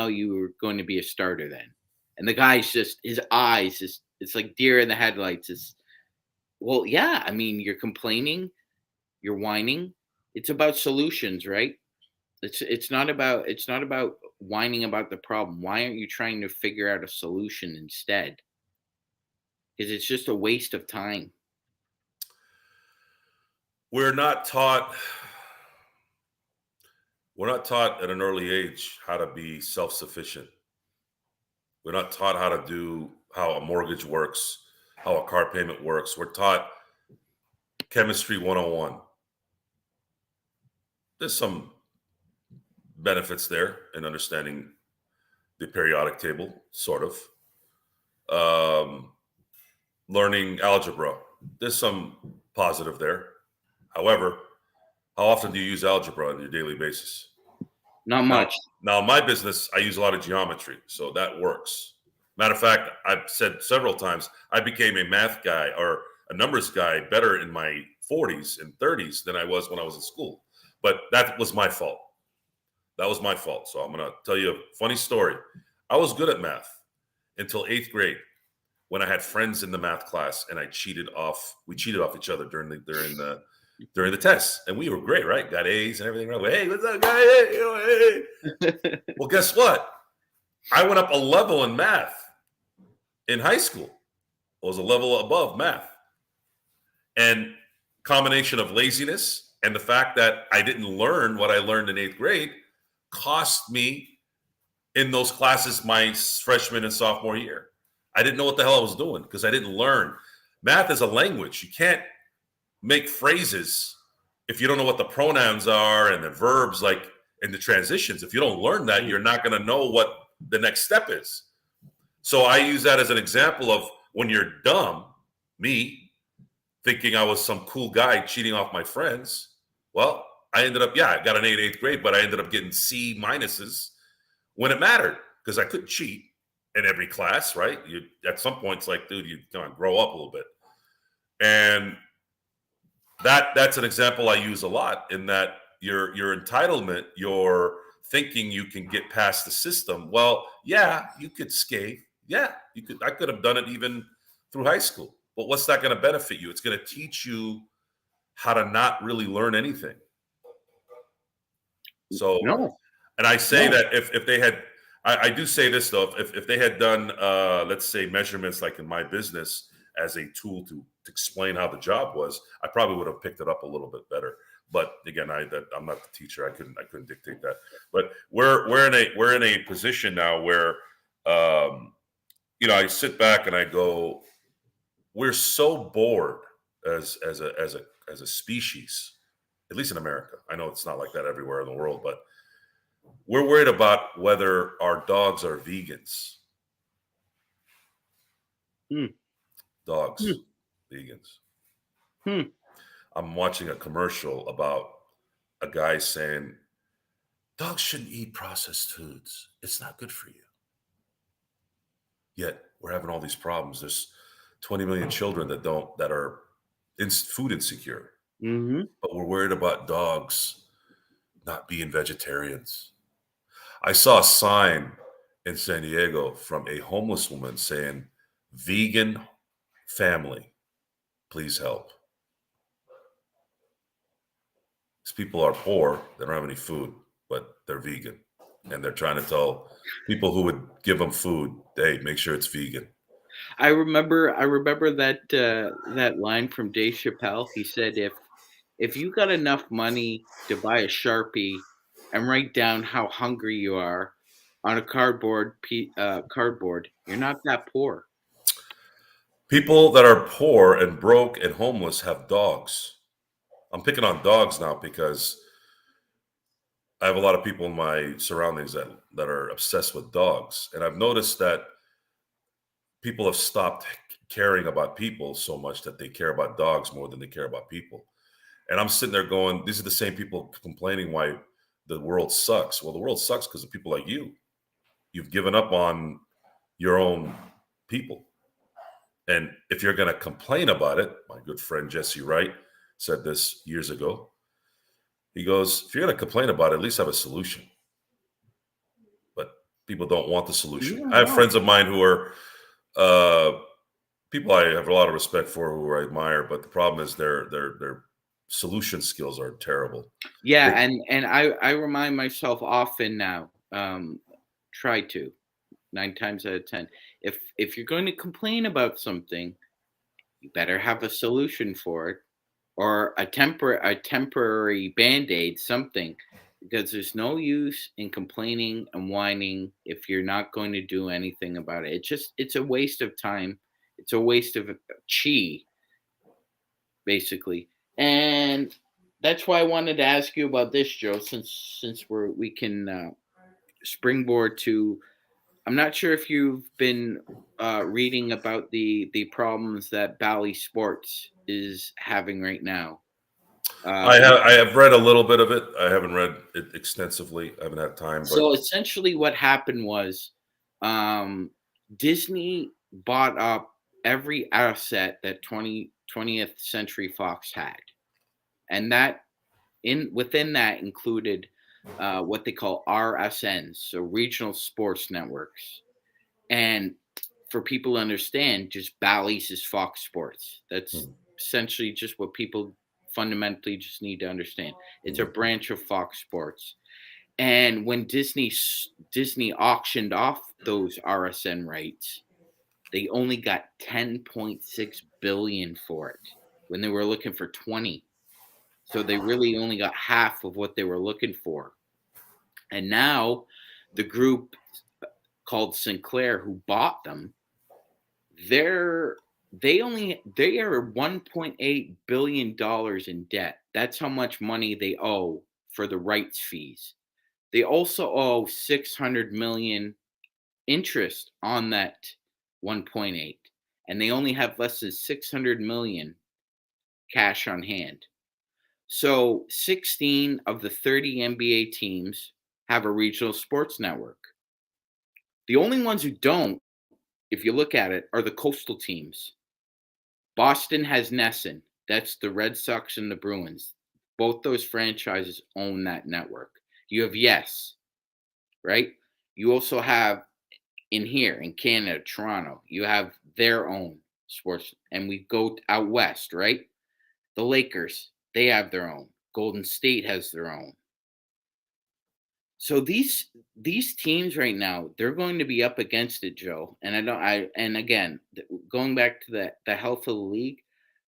A: you were going to be a starter then. And the guy's just, his eyes is, it's like deer in the headlights. It's, well, yeah. I mean, you're complaining, you're whining. It's about solutions, right? It's not about whining about the problem. Why aren't you trying to figure out a solution instead? Because it's just a waste of time.
B: We're not taught at an early age how to be self-sufficient. We're not taught how a mortgage works, how a car payment works. We're taught chemistry 101. There's some benefits there in understanding the periodic table, sort of. Um, Learning algebra, there's some positive there. However, how often do you use algebra on your daily basis?
A: Not
B: Now,
A: much.
B: now in my business, I use a lot of geometry, so that works. Matter of fact, I've said several times I became a math guy or a numbers guy better in my 40s and 30s than I was when I was in school. But that was my fault. That was my fault. So I'm going to tell you a funny story. I was good at math until eighth grade when I had friends in the math class and we cheated off each other during the tests. And we were great, right? Got A's and everything. Right? Hey, what's up, guy? Hey, hey. Well, guess what? I went up a level in math in high school. I was a level above math. And combination of laziness and the fact that I didn't learn what I learned in eighth grade cost me in those classes my freshman and sophomore year. I didn't know what the hell I was doing because I didn't learn. Math is a language. You can't make phrases if you don't know what the pronouns are and the verbs, like and the transitions. If you don't learn that, you're not going to know what the next step is. So I use that as an example of when you're dumb, me thinking I was some cool guy cheating off my friends. Well, I ended up, I got an 8 eighth grade, but I ended up getting C minuses when it mattered because I couldn't cheat in every class, right? You at some point it's like, dude, you kind of grow up a little bit. And that's an example I use a lot in that your entitlement, your thinking you can get past the system. Well, yeah, you could skate. Yeah, I could have done it even through high school. But what's that going to benefit you? It's going to teach you how to not really learn anything. So,
A: No,
B: and I say
A: no.
B: that if they had, I do say this though, if they had done, let's say measurements like in my business as a tool to explain how the job was, I probably would have picked it up a little bit better. But again, I'm not the teacher. I couldn't dictate that. But we're in a position now where, I sit back and I go, we're so bored as a species, at least in America. I know it's not like that everywhere in the world, but we're worried about whether our dogs are vegans.
A: Hmm.
B: Dogs,
A: Hmm.
B: vegans.
A: Hmm.
B: I'm watching a commercial about a guy saying dogs shouldn't eat processed foods. It's not good for you. Yet we're having all these problems. There's 20 million children that are food insecure,
A: Mm-hmm.
B: but we're worried about dogs not being vegetarians. I saw a sign in San Diego from a homeless woman saying, "Vegan family, please help." These people are poor, they don't have any food, but they're vegan. And they're trying to tell people who would give them food, hey, make sure it's vegan.
A: I remember that line from Dave Chappelle. He said, "If you got enough money to buy a Sharpie and write down how hungry you are on a cardboard, you're not that poor."
B: People that are poor and broke and homeless have dogs. I'm picking on dogs now because I have a lot of people in my surroundings that are obsessed with dogs. And I've noticed that people have stopped caring about people so much that they care about dogs more than they care about people. And I'm sitting there going, these are the same people complaining why the world sucks. Well, the world sucks because of people like you. You've given up on your own people. And if you're going to complain about it, my good friend Jesse Wright said this years ago. He goes, if you're going to complain about it, at least have a solution. But people don't want the solution.
A: Yeah,
B: I have
A: no.
B: friends of mine who are uh, people I have a lot of respect for, who I admire, but the problem is their solution skills are terrible.
A: Yeah,
B: They,
A: and I remind myself often now, try to 9 times out of 10. If you're going to complain about something, you better have a solution for it or a temporary band-aid, something, because there's no use in complaining and whining if you're not going to do anything about it. It's a waste of time. It's a waste of chi, basically. And that's why I wanted to ask you about this, Joe, since we can springboard to. I'm not sure if you've been reading about the problems that Bally Sports is having right now. Uh,
B: I have read a little bit of it. I haven't read it extensively. I haven't had time, but
A: so essentially, what happened was um, Disney bought up every asset that 20th Century Fox had, and that in within that included what they call RSNs, so regional sports networks. And for people to understand, just Bally's is Fox Sports. That's
B: hmm,
A: essentially just what people fundamentally just need to understand. It's a
B: hmm,
A: branch of Fox Sports. And when Disney auctioned off those RSN rights, they only got 10.6 billion for it when they were looking for 20. So they really only got half of what they were looking for. And now the group called Sinclair who bought them, they're they are 1.8 billion dollars in debt. That's how much money they owe for the rights fees. They also owe 600 million interest on that 1.8, and they only have less than 600 million cash on hand. So 16 of the 30 NBA teams have a regional sports network. The only ones who don't, if you look at it, are the coastal teams. Boston has Nesson. That's the Red Sox and the Bruins. Both those franchises own that network. You have Yes, right? You also have in here in Canada, Toronto, you have their own sports. And we go out west, right? The Lakers, they have their own. Golden State has their own. So these teams right now, they're going to be up against it, Joe. And and again, going back to the health of the league,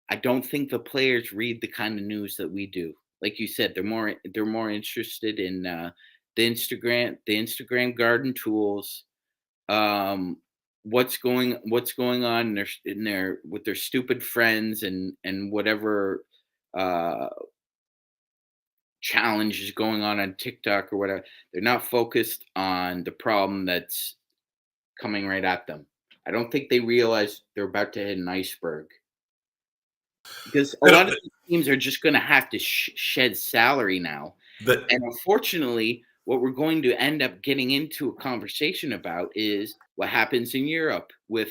A: I don't think the players read the kind of news that we do. Like you said, they're more interested in the Instagram garden tools, um, what's going on in their with their stupid friends and whatever uh, challenge is going on TikTok or whatever. They're not focused on the problem that's coming right at them. I don't think they realize they're about to hit an iceberg because a lot of
B: the,
A: these teams are just going to have to shed salary now.
B: the,
A: And unfortunately, what we're going to end up getting into a conversation about is what happens in Europe with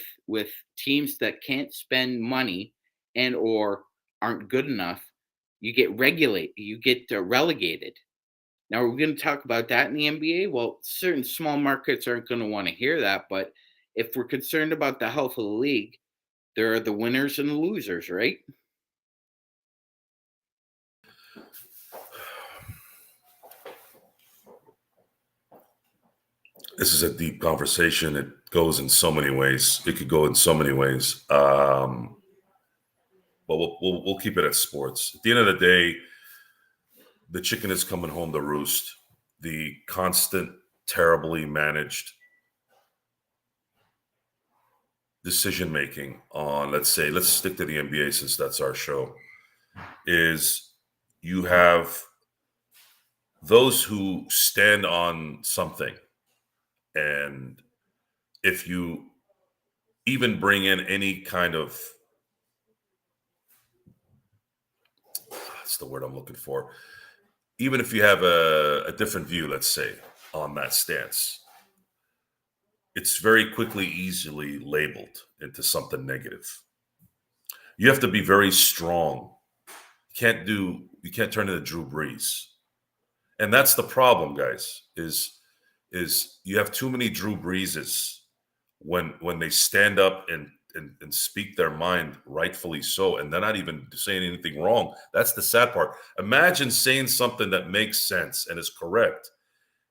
A: teams that can't spend money and or aren't good enough. You get relegated. Now we're going to talk about that in the NBA. Well, certain small markets aren't going to want to hear that, but if we're concerned about the health of the league, there are the winners and the losers, right?
B: this is a deep conversation. It goes in so many ways. It could go in so many ways. But we'll keep it at sports. At the end of the day, the chicken is coming home to roost. The constant, terribly managed decision making on, let's stick to the NBA since that's our show, is you have those who stand on something. And if you even bring in any kind of, that's the word I'm looking for, even if you have a different view, let's say, on that stance, it's very quickly, easily labeled into something negative. You have to be very strong. You can't turn into Drew Brees. And that's the problem, guys, is you have too many Drew Breeses when they stand up and speak their mind, rightfully so, and they're not even saying anything wrong. That's the sad part. Imagine saying something that makes sense and is correct,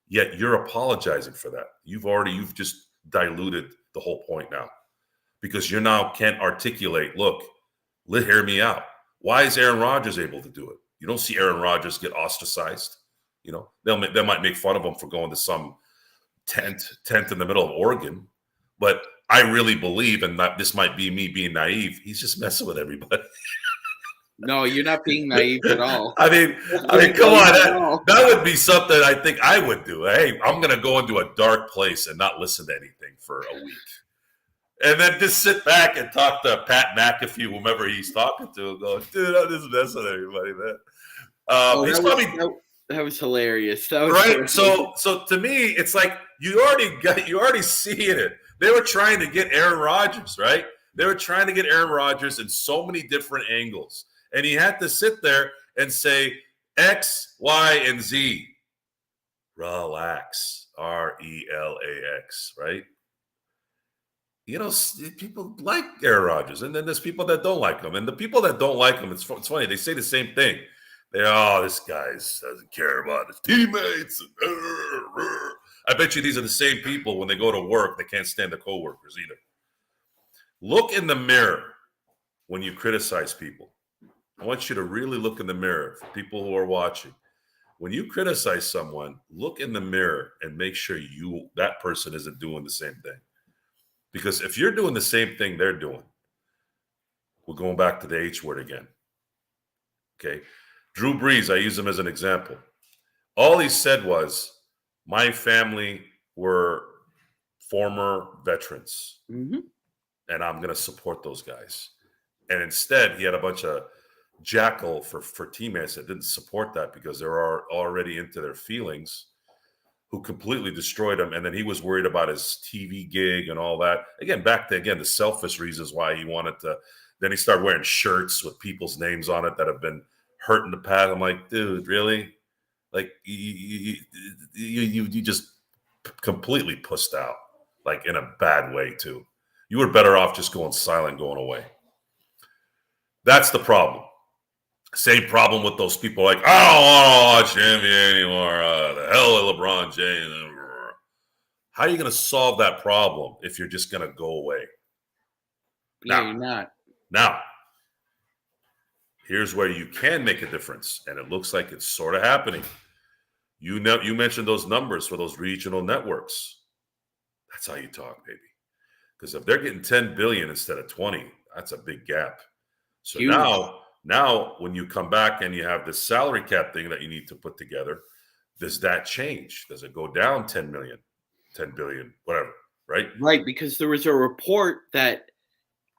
B: yet you're apologizing for that. You've just diluted the whole point now because you now can't articulate, look, hear me out. Why is Aaron Rodgers able to do it? You don't see Aaron Rodgers get ostracized. You know, they might make fun of him for going to some tent in the middle of Oregon, but I really believe, and this might be me being naive, he's just messing with everybody.
A: No, you're not being naive at all.
B: I mean, come
A: No,
B: on,
A: not at all.
B: that would be something I think I would do. Hey, I'm going to go into a dark place and not listen to anything for a week. And then just sit back and talk to Pat McAfee, whomever he's talking to, and go, dude, I'm just messing with everybody, man.
A: Oh,
B: He's probably
A: that was hilarious. That was
B: right.
A: hilarious.
B: So to me, it's like you already seeing it. They were trying to get Aaron Rodgers, right? They were trying to get Aaron Rodgers in so many different angles, and he had to sit there and say X, Y, and Z. Relax, RELAX, right? You know, people like Aaron Rodgers, and then there's people that don't like him. And the people that don't like him, it's funny. They say the same thing. This guy doesn't care about his teammates. I bet you these are the same people when they go to work, they can't stand the coworkers either. Look in the mirror when you criticize people. I want you to really look in the mirror for people who are watching. When you criticize someone, look in the mirror and make sure that person isn't doing the same thing. Because if you're doing the same thing they're doing, we're going back to the H word again. Okay. Drew Brees, I use him as an example. All he said was, my family were former veterans,
A: Mm-hmm.
B: and I'm going to support those guys. And instead, he had a bunch of jackal for teammates that didn't support that because they were already into their feelings, who completely destroyed him. And then he was worried about his TV gig and all that. Again, back to, the selfish reasons why he wanted to. Then he started wearing shirts with people's names on it that have been hurt in the past. I'm like, dude, really? Like, you just completely pussed out, like in a bad way, too. You were better off just going silent, going away. That's the problem. Same problem with those people like, I don't want to watch the NBA anymore. The hell of LeBron James. How are you going to solve that problem if you're just going to go away?
A: Yeah, you're not.
B: Now, here's where you can make a difference, and it looks like it's sort of happening. You mentioned those numbers for those regional networks. That's how you talk, baby. Because if they're getting 10 billion instead of 20, that's a big gap. So
A: Huge.
B: now when you come back and you have this salary cap thing that you need to put together, does that change? Does it go down 10 million, 10 billion, whatever, right?
A: Right, because there was a report that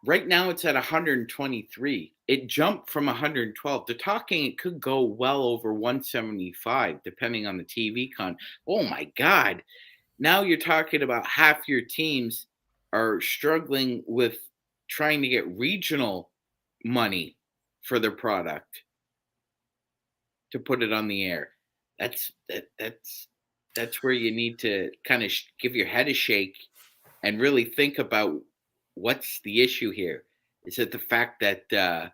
A: right now it's at 123. It jumped from 112. They're talking it could go well over 175, depending on the TV con. Oh my God. Now you're talking about half your teams are struggling with trying to get regional money for their product to put it on the air. That's where you need to kind of give your head a shake and really think about what's the issue here. Is it the fact that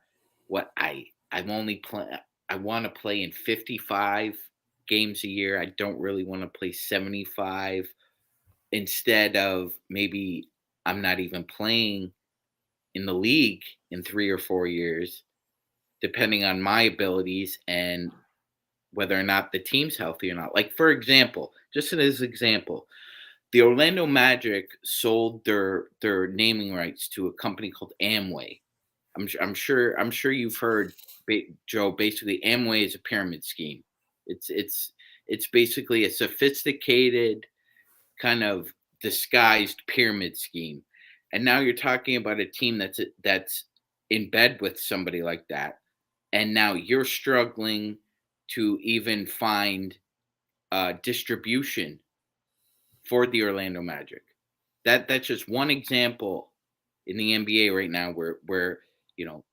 A: I'm only play I want to play in 55 games a year. I don't really want to play 75 instead of maybe I'm not even playing in the league in 3 or 4 years, depending on my abilities and whether or not the team's healthy or not. Like, for example, just as an example, the Orlando Magic sold their naming rights to a company called Amway. I'm sure you've heard, Joe. Basically, Amway is a pyramid scheme. It's basically a sophisticated kind of disguised pyramid scheme. And now you're talking about a team that's in bed with somebody like that, and now you're struggling to even find distribution for the Orlando Magic. That's just one example in the NBA right now where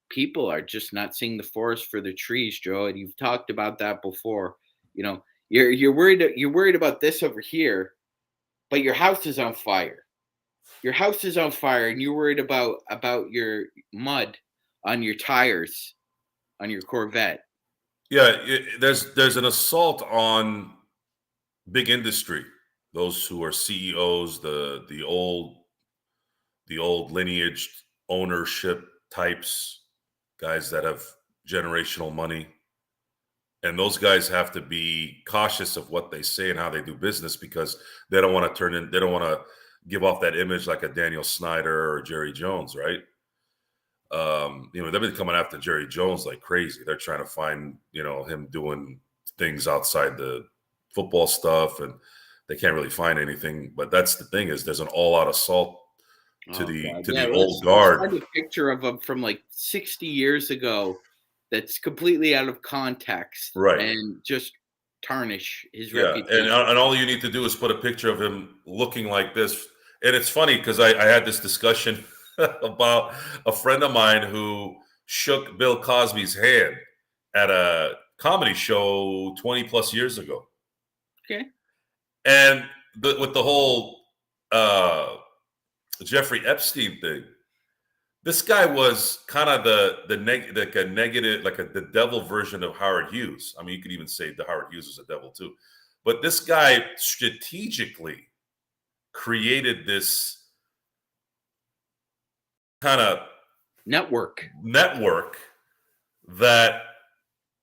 A: people are just not seeing the forest for the trees, Joe. And you've talked about that before. You're worried about this over here, but your house is on fire. Your house is on fire, and you're worried about your mud on your tires on your Corvette.
B: Yeah, there's an assault on big industry. Those who are CEOs, the old lineage ownership types, guys that have generational money. And those guys have to be cautious of what they say and how they do business because they don't want to give off that image like a Daniel Snyder or Jerry Jones, right? They've been coming after Jerry Jones like crazy. They're trying to find, him doing things outside the football stuff, and they can't really find anything. But that's the thing, is there's an all-out assault to
A: Oh
B: the
A: god,
B: to
A: yeah.
B: the
A: Let's
B: old
A: let's
B: guard.
A: find a picture of him from like 60 years ago that's completely out of context
B: Right.
A: and just tarnish his
B: Yeah, and
A: reputation.
B: all you need to do is put a picture of him looking like this. And it's funny because I had this discussion about a friend of mine who shook Bill Cosby's hand at a comedy show 20 plus years ago.
A: Okay.
B: And with the whole Jeffrey Epstein thing, this guy was kind of like a negative, like the devil version of Howard Hughes. I mean, you could even say the Howard Hughes was a devil too. But this guy strategically created this kind of
A: Network.
B: network that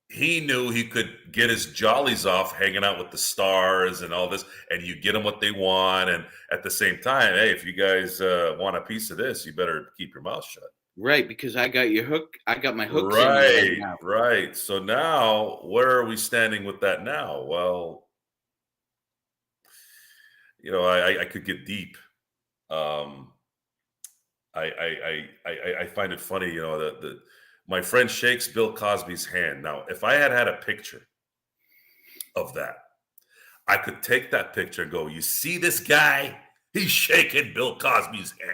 B: he knew he could get his jollies off hanging out with the stars and all this, and you get them what they want. And at the same time, hey, if you guys want a piece of this, you better keep your mouth shut.
A: Right, because I got your hook. I got my hooks in you right
B: Right,
A: now.
B: right. So now, where are we standing with that now? Well, I could get deep. Um, I find it funny, that my friend shakes Bill Cosby's hand. Now, if I had a picture of that, I could take that picture and go, you see this guy? He's shaking Bill Cosby's hand.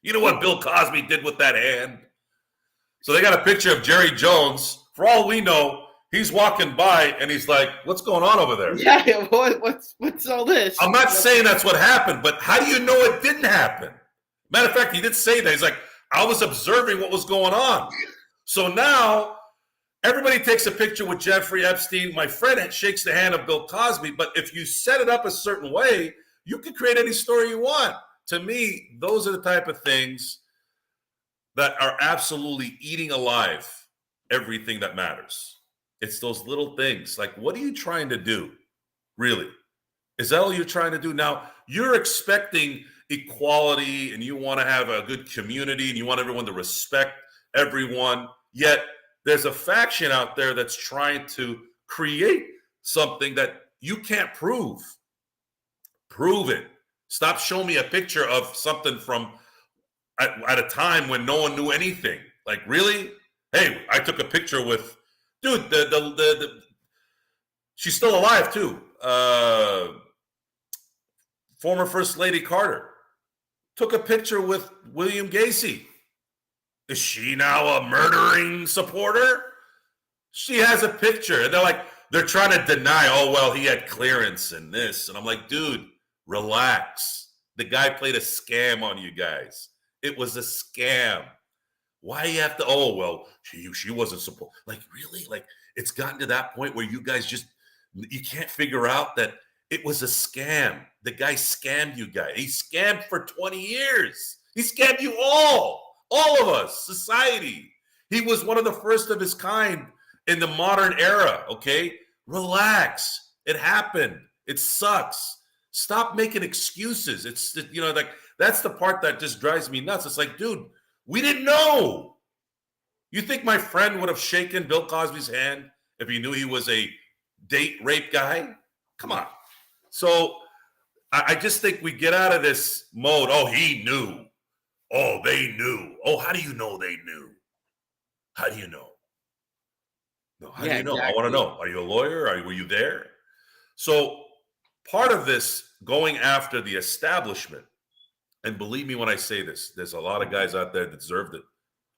B: You know what Bill Cosby did with that hand? So they got a picture of Jerry Jones. For all we know, he's walking by and he's like, what's going on over there?
A: Yeah, what's all this?
B: I'm not saying that's what happened, but how do you know it didn't happen? Matter of fact, he did say that. He's like, I was observing what was going on. So now everybody takes a picture with Jeffrey Epstein. My friend shakes the hand of Bill Cosby. But if you set it up a certain way, you can create any story you want. To me, those are the type of things that are absolutely eating alive everything that matters. It's those little things. Like, what are you trying to do? Really? Is that all you're trying to do? Now, you're expecting equality and you want to have a good community and you want everyone to respect everyone. Yet there's a faction out there that's trying to create something that you can't prove. Prove it. Stop showing me a picture of something from at a time when no one knew anything. Like, really? Hey, I took a picture with, dude, she's still alive too. Former First Lady Carter took a picture with William Gacy. Is she now a murdering supporter? She has a picture. And they're trying to deny, oh, well, he had clearance and this. And I'm like, dude, relax. The guy played a scam on you guys. It was a scam. Why you have to, oh, well, she wasn't supposed, like, really? Like, it's gotten to that point where you guys you can't figure out that it was a scam. The guy scammed you guys. He scammed for 20 years. He scammed you all of us, society. He was one of the first of his kind in the modern era, okay? Relax. It happened. It sucks. Stop making excuses. It's, like, that's the part that just drives me nuts. It's like, dude, we didn't know. You think my friend would have shaken Bill Cosby's hand if he knew he was a date rape guy? Come on. So I just think we get out of this mode. Oh, he knew. Oh, they knew. Oh, how do you know they knew? How do you know? No, how do you know?
A: Exactly.
B: I want to know. Are you a lawyer? Were you there? So part of this going after the establishment, and believe me when I say this, there's a lot of guys out there that deserved it.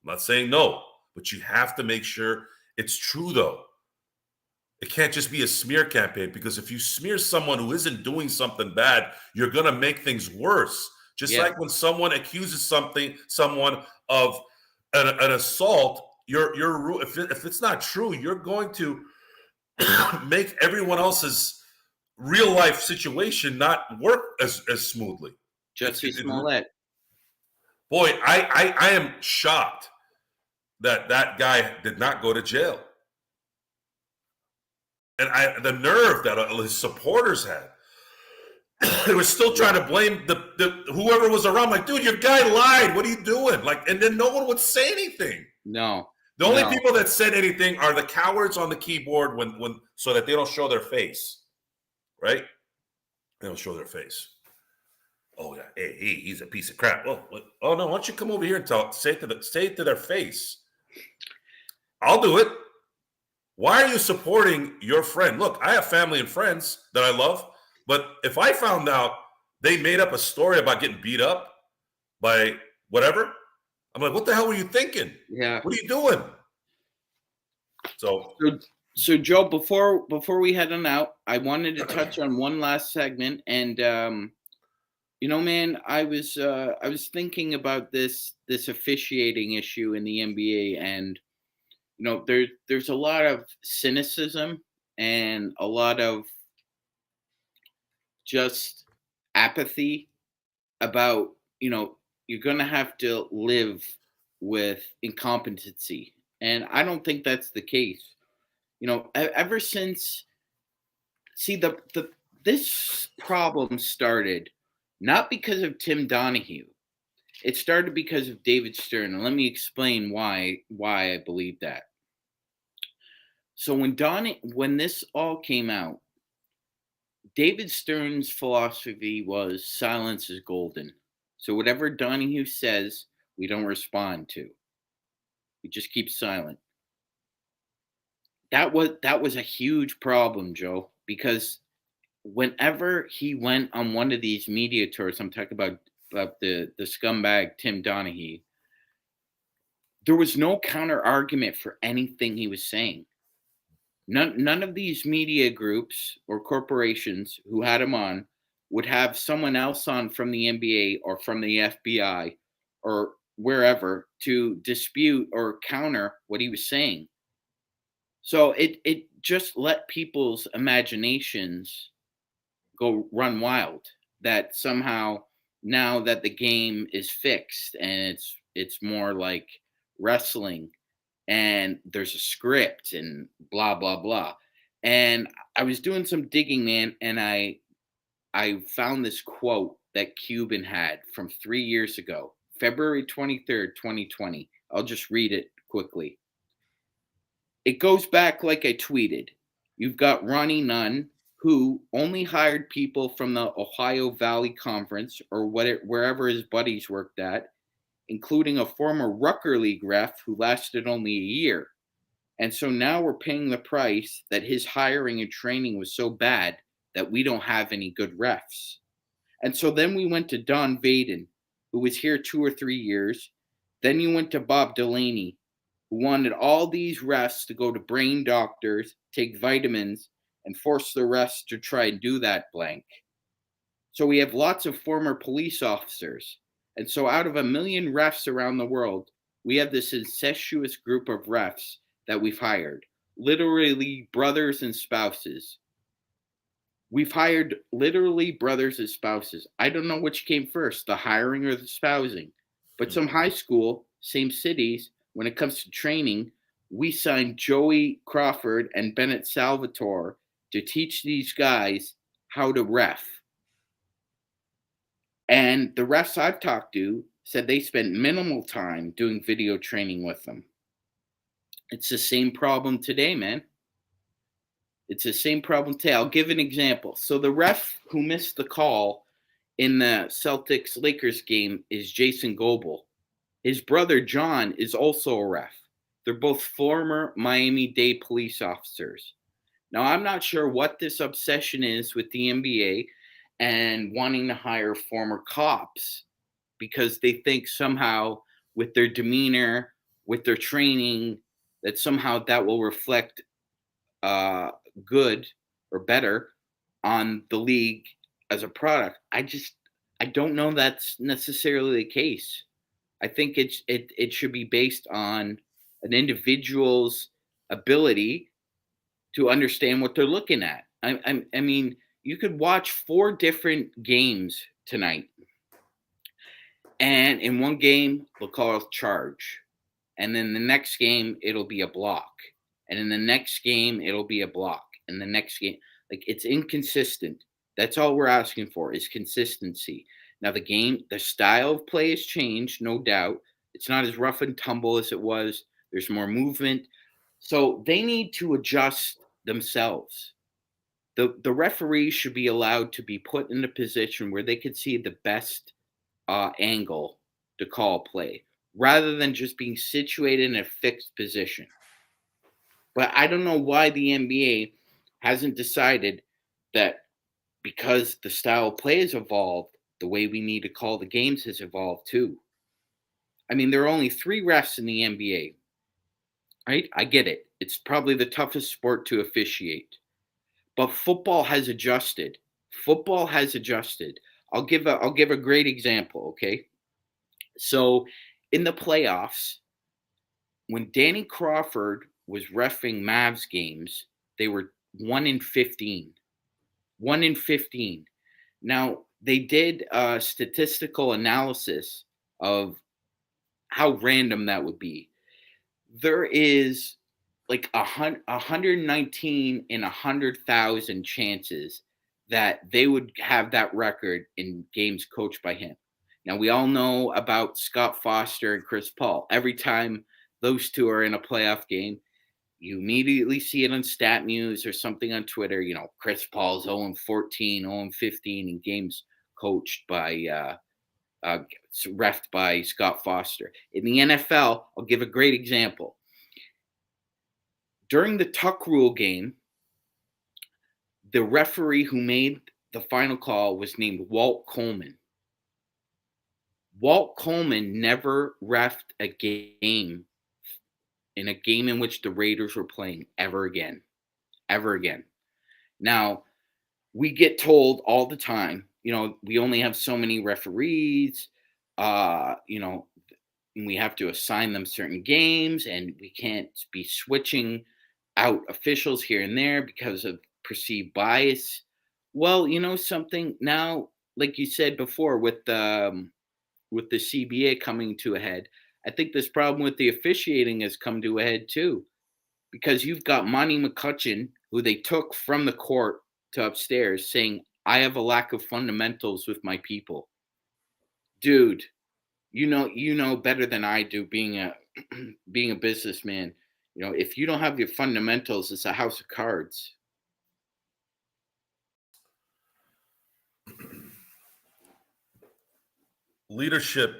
B: I'm not saying no, but you have to make sure it's true, though. It can't just be a smear campaign, because if you smear someone who isn't doing something bad, you're going to make things worse. Just like when someone accuses someone of an assault, if it's not true, you're going to make everyone else's real life situation not work as smoothly.
A: Jussie Smollett.
B: Boy, I am shocked that guy did not go to jail. And the nerve that his supporters had They were still trying to blame the whoever was around. Like, dude, your guy lied. What are you doing? Like, and then no one would say anything.
A: No,
B: The only
A: no.
B: people that said anything are the cowards on the keyboard when so that they don't show their face, right? They don't show their face. Oh yeah, hey, he's a piece of crap. Oh no, why don't you come over here and say it to their face? I'll do it. Why are you supporting your friend? Look, I have family and friends that I love, but if I found out they made up a story about getting beat up by whatever, I'm like, what the hell were you thinking?
A: Yeah.
B: What are you doing? So
A: So Joe, before we head on out, I wanted to touch on one last segment, and man, I was thinking about this officiating issue in the NBA, and there's a lot of cynicism and a lot of just apathy about you're gonna have to live with incompetency, and I don't think that's the case. Ever since, see, the this problem started not because of Tim Donahue. It started because of David Stern, and let me explain why I believe that. So when this all came out, David Stern's philosophy was silence is golden. So whatever Donahue says, we don't respond to. We just keep silent. That was a huge problem, Joe, because whenever he went on one of these media tours, I'm talking about the scumbag Tim Donahue, there was no counter argument for anything he was saying. None of these media groups or corporations who had him on would have someone else on from the NBA or from the FBI or wherever to dispute or counter what he was saying. So it just let people's imaginations go run wild that somehow now that the game is fixed and it's more like wrestling and there's a script and blah blah blah. And I was doing some digging, man, and I found this quote that Cuban had from 3 years ago, February 23rd, 2020. I'll just read it quickly. It goes back like I tweeted. You've got Ronnie Nunn, who only hired people from the Ohio Valley Conference or wherever his buddies worked at, including a former Rucker League ref who lasted only a year. And so now we're paying the price that his hiring and training was so bad that we don't have any good refs. And so then we went to Don Vaden, who was here 2 or 3 years. Then you went to Bob Delaney, who wanted all these refs to go to brain doctors, take vitamins, and force the refs to try and do that blank. So we have lots of former police officers. And so out of 1 million refs around the world, we have this incestuous group of refs that we've hired, literally brothers and spouses. We've hired literally brothers and spouses. I don't know which came first, the hiring or the spousing. But some high school, same cities, when it comes to training, we signed Joey Crawford and Bennett Salvatore to teach these guys how to ref. And the refs I've talked to said they spent minimal time doing video training with them. It's the same problem today, man. It's the same problem today. I'll give an example. So the ref who missed the call in the Celtics Lakers game is Jason Goebel. His brother John is also a ref. They're both former Miami-Dade police officers. Now, I'm not sure what this obsession is with the NBA and wanting to hire former cops because they think somehow with their demeanor, with their training, that somehow that will reflect good or better on the league as a product. I don't know that's necessarily the case. I think it should be based on an individual's ability to understand what they're looking at. I mean, you could watch 4 different games tonight, and in one game they'll call a charge, and then the next game it'll be a block, and in the next game it'll be a block, and the next game, like, it's inconsistent. That's all we're asking for is consistency. Now the style of play has changed, no doubt. It's not as rough and tumble as it was. There's more movement. So they need to adjust themselves. The referees should be allowed to be put in a position where they could see the best angle to call play rather than just being situated in a fixed position. But I don't know why the NBA hasn't decided that because the style of play has evolved, the way we need to call the games has evolved too. I mean, there are only three refs in the NBA, right? I get it. It's probably the toughest sport to officiate, but football has adjusted. Football has adjusted. I'll give a great example. Okay, so in the playoffs, when Danny Crawford was reffing Mavs games, they were 1 in 15. 1 in 15. Now, they did a statistical analysis of how random that would be. There is like 119 in 100,000 chances that they would have that record in games coached by him. Now, we all know about Scott Foster and Chris Paul. Every time those two are in a playoff game, you immediately see it on StatMuse or something on Twitter. Chris Paul's 0-14, 0-15 in games coached by uh, refed by Scott Foster. In the NFL, I'll give a great example. During the Tuck Rule game, the referee who made the final call was named Walt Coleman. Walt Coleman never refed a game in which the Raiders were playing ever again. Ever again. Now, we get told all the time, we only have so many referees, and we have to assign them certain games, and we can't be switching out officials here and there because of perceived bias. Well, something now, like you said before, with the CBA coming to a head, I think this problem with the officiating has come to a head too, because you've got Monty McCutcheon, who they took from the court to upstairs, saying, "I have a lack of fundamentals with my people." Dude, you know better than I do, being a being a businessman. If you don't have your fundamentals, it's a house of cards.
B: Leadership.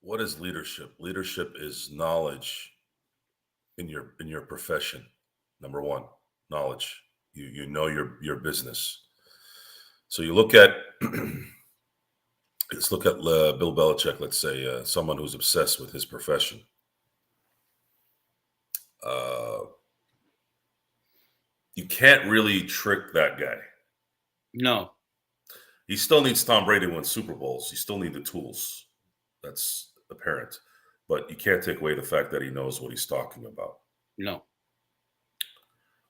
B: What is leadership? Leadership is knowledge in your profession. Number one, knowledge. You know your business. So you look at let's look at Bill Belichick. Let's say someone who's obsessed with his profession. Uh, you can't really trick that guy.
A: No,
B: He still needs Tom Brady to win Super Bowls. He still needs the tools. That's apparent. But you can't take away the fact that he knows what he's talking about.
A: no.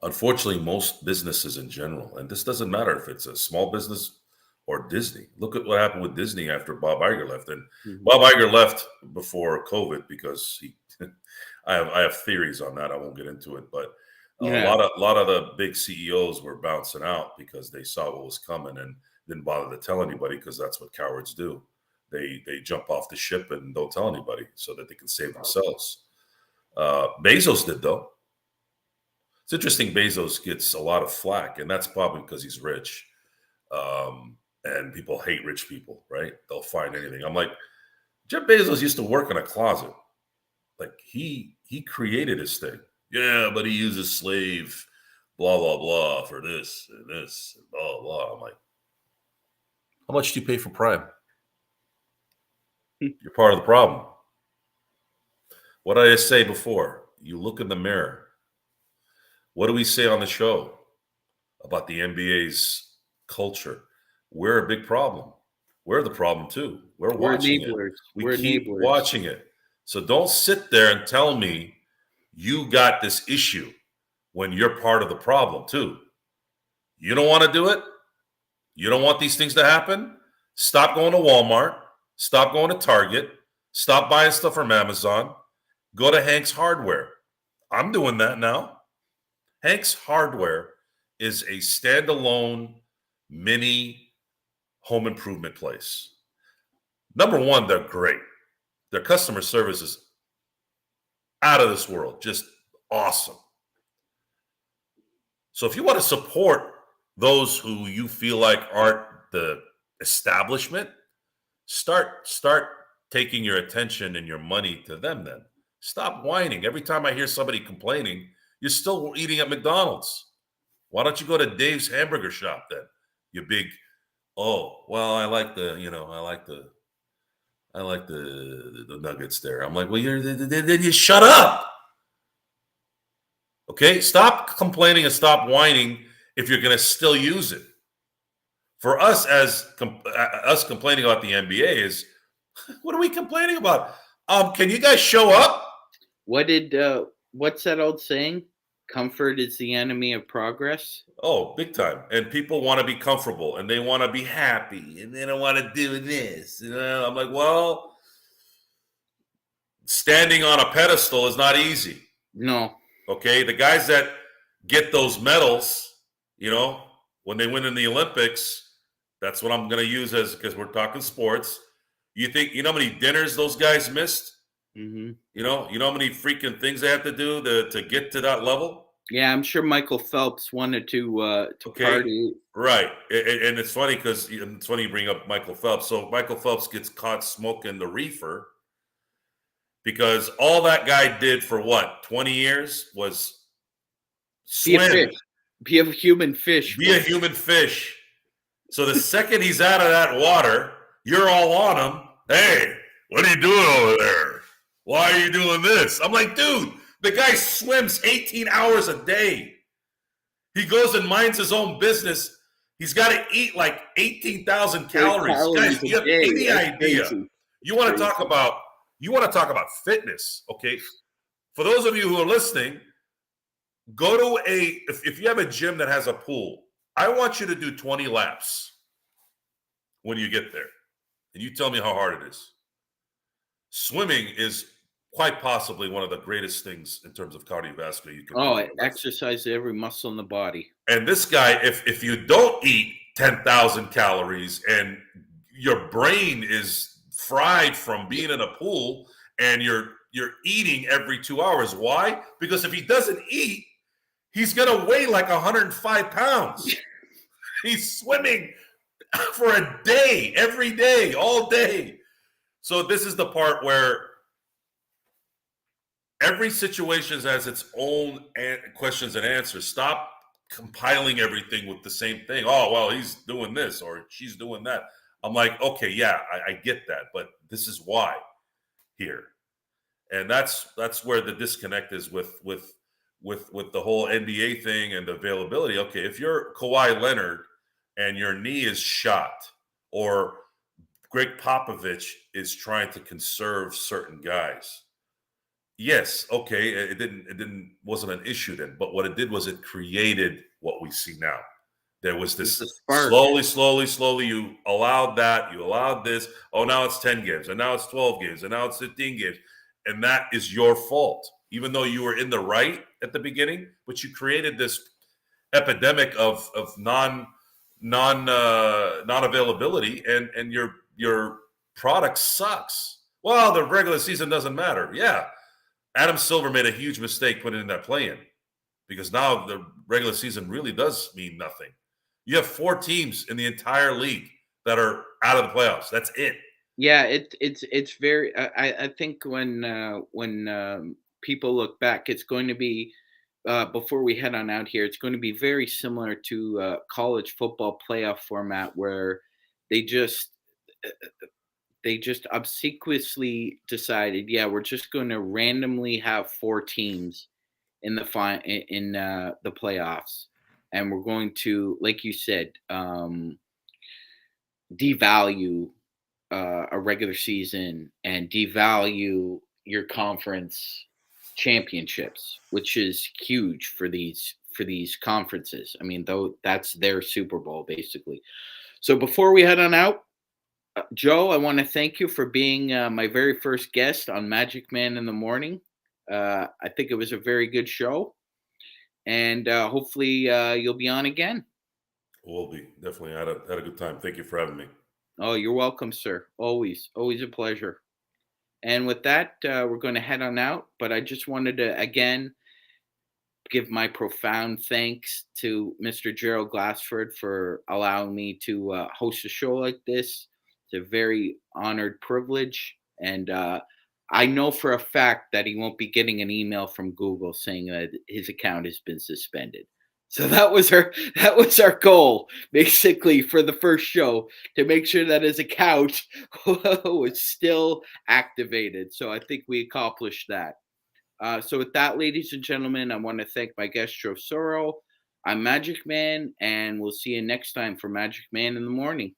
B: Unfortunately, most businesses in general, and this doesn't matter if it's a small business or Disney. Look at what happened with Disney after Bob Iger left. And
A: Mhm.
B: Bob Iger left before COVID because he I have theories on that. I won't get into it, but a
A: Yeah,
B: lot of the big CEOs were bouncing out because they saw what was coming and didn't bother to tell anybody, because that's what cowards do. They jump off the ship and don't tell anybody so that they can save themselves. Bezos did, though. It's interesting. Bezos gets a lot of flack, and that's probably because he's rich. And people hate rich people, right? They'll find anything. I'm like, Jeff Bezos used to work in a closet. Like he created his thing. Yeah, but he uses slave, blah blah blah, for this and this and blah blah. I'm like, how much do you pay for Prime? You're part of the problem. What did I say before? You look in the mirror. What do we say on the show about the NBA's culture? We're a big problem. We're the problem too. We're
A: we're
B: watching it.
A: enablers.
B: We
A: We're
B: keep
A: enablers.
B: watching it. So don't sit there and tell me you got this issue when you're part of the problem too. You don't want to do it? You don't want these things to happen? Stop going to Walmart. Stop going to Target. Stop buying stuff from Amazon. Go to Hank's Hardware. I'm doing that now. Hank's Hardware is a standalone mini home improvement place. Number one, they're great. Their customer service is out of this world, just awesome. So if you want to support those who you feel like aren't the establishment, start taking your attention and your money to them then. Stop whining. Every time I hear somebody complaining, you're still eating at McDonald's. Why don't you go to Dave's hamburger shop then? You big, oh, well, I like the nuggets there. I'm like, well, then you shut up. Okay? Stop complaining and stop whining if you're going to still use it. For us us complaining about the NBA is, what are we complaining about? Can you guys show up?
A: What's that old saying? Comfort is the enemy of progress.
B: Oh, big time. And people want to be comfortable and they want to be happy and they don't want to do this. I'm like, well, standing on a pedestal is not easy.
A: No.
B: Okay. The guys that get those medals, when they win in the Olympics, that's what I'm going to use because we're talking sports. You know how many dinners those guys missed?
A: Mm-hmm.
B: You know how many freaking things they have to do to get to that level?
A: Yeah, I'm sure Michael Phelps wanted to party.
B: Right. And it's funny because it's funny you bring up Michael Phelps. So Michael Phelps gets caught smoking the reefer because all that guy did for 20 years was swim.
A: Be a human fish.
B: Be a human fish. So the second he's out of that water, you're all on him. Hey, what are you doing over there? Why are you doing this? I'm like, dude, the guy swims 18 hours a day. He goes and minds his own business. He's got to eat like 18,000 calories. Guys, you have any idea? You want to talk about fitness, okay? For those of you who are listening, go to if you have a gym that has a pool, I want you to do 20 laps when you get there. And you tell me how hard it is. Swimming is quite possibly one of the greatest things in terms of cardiovascular you can do.
A: It exercises every muscle in the body.
B: And this guy, if you don't eat 10,000 calories and your brain is fried from being in a pool and you're eating every 2 hours. Why? Because if he doesn't eat, he's going to weigh like 105 pounds. He's swimming for a day, every day, all day. So this is the part where every situation has its own questions and answers. Stop compiling everything with the same thing. Oh, well, he's doing this or she's doing that. I'm like, okay, yeah, I get that, but this is why here. And that's where the disconnect is with the whole NBA thing and the availability. Okay, if you're Kawhi Leonard and your knee is shot, or Greg Popovich is trying to conserve certain guys, yes, okay, it wasn't an issue then. But what it did was it created what we see now. There was this slowly. You allowed that. You allowed this. Oh, now it's 10 games, and now it's 12 games, and now it's 15 games, and that is your fault. Even though you were in the right at the beginning, but you created this epidemic of non availability, and your product sucks. Well, the regular season doesn't matter. Yeah. Adam Silver made a huge mistake putting in that play-in because now the regular season really does mean nothing. You have 4 teams in the entire league that are out of the playoffs. That's it.
A: Yeah, it's very. I think when people look back, it's going to be before we head on out here. It's going to be very similar to college football playoff format where they just obsequiously decided, yeah, we're just going to randomly have 4 teams in the the playoffs, and we're going to, like you said, devalue a regular season and devalue your conference championships, which is huge for these conferences. I mean, though that's their Super Bowl basically. So before we head on out, Joe, I want to thank you for being my very first guest on Magic Man in the Morning. I think it was a very good show. and hopefully you'll be on again.
B: Will be definitely had a good time. Thank you for having me.
A: Oh, you're welcome, sir. Always, always a pleasure. And with that, we're going to head on out. But I just wanted to again give my profound thanks to Mr. Gerald Glassford for allowing me to host a show like this. It's a very honored privilege, and I know for a fact that he won't be getting an email from Google saying that his account has been suspended. So that was our goal, basically, for the first show, to make sure that his account was still activated. So I think we accomplished that. So with that, ladies and gentlemen, I want to thank my guest Joe Soro. I'm Magic Man, and we'll see you next time for Magic Man in the Morning.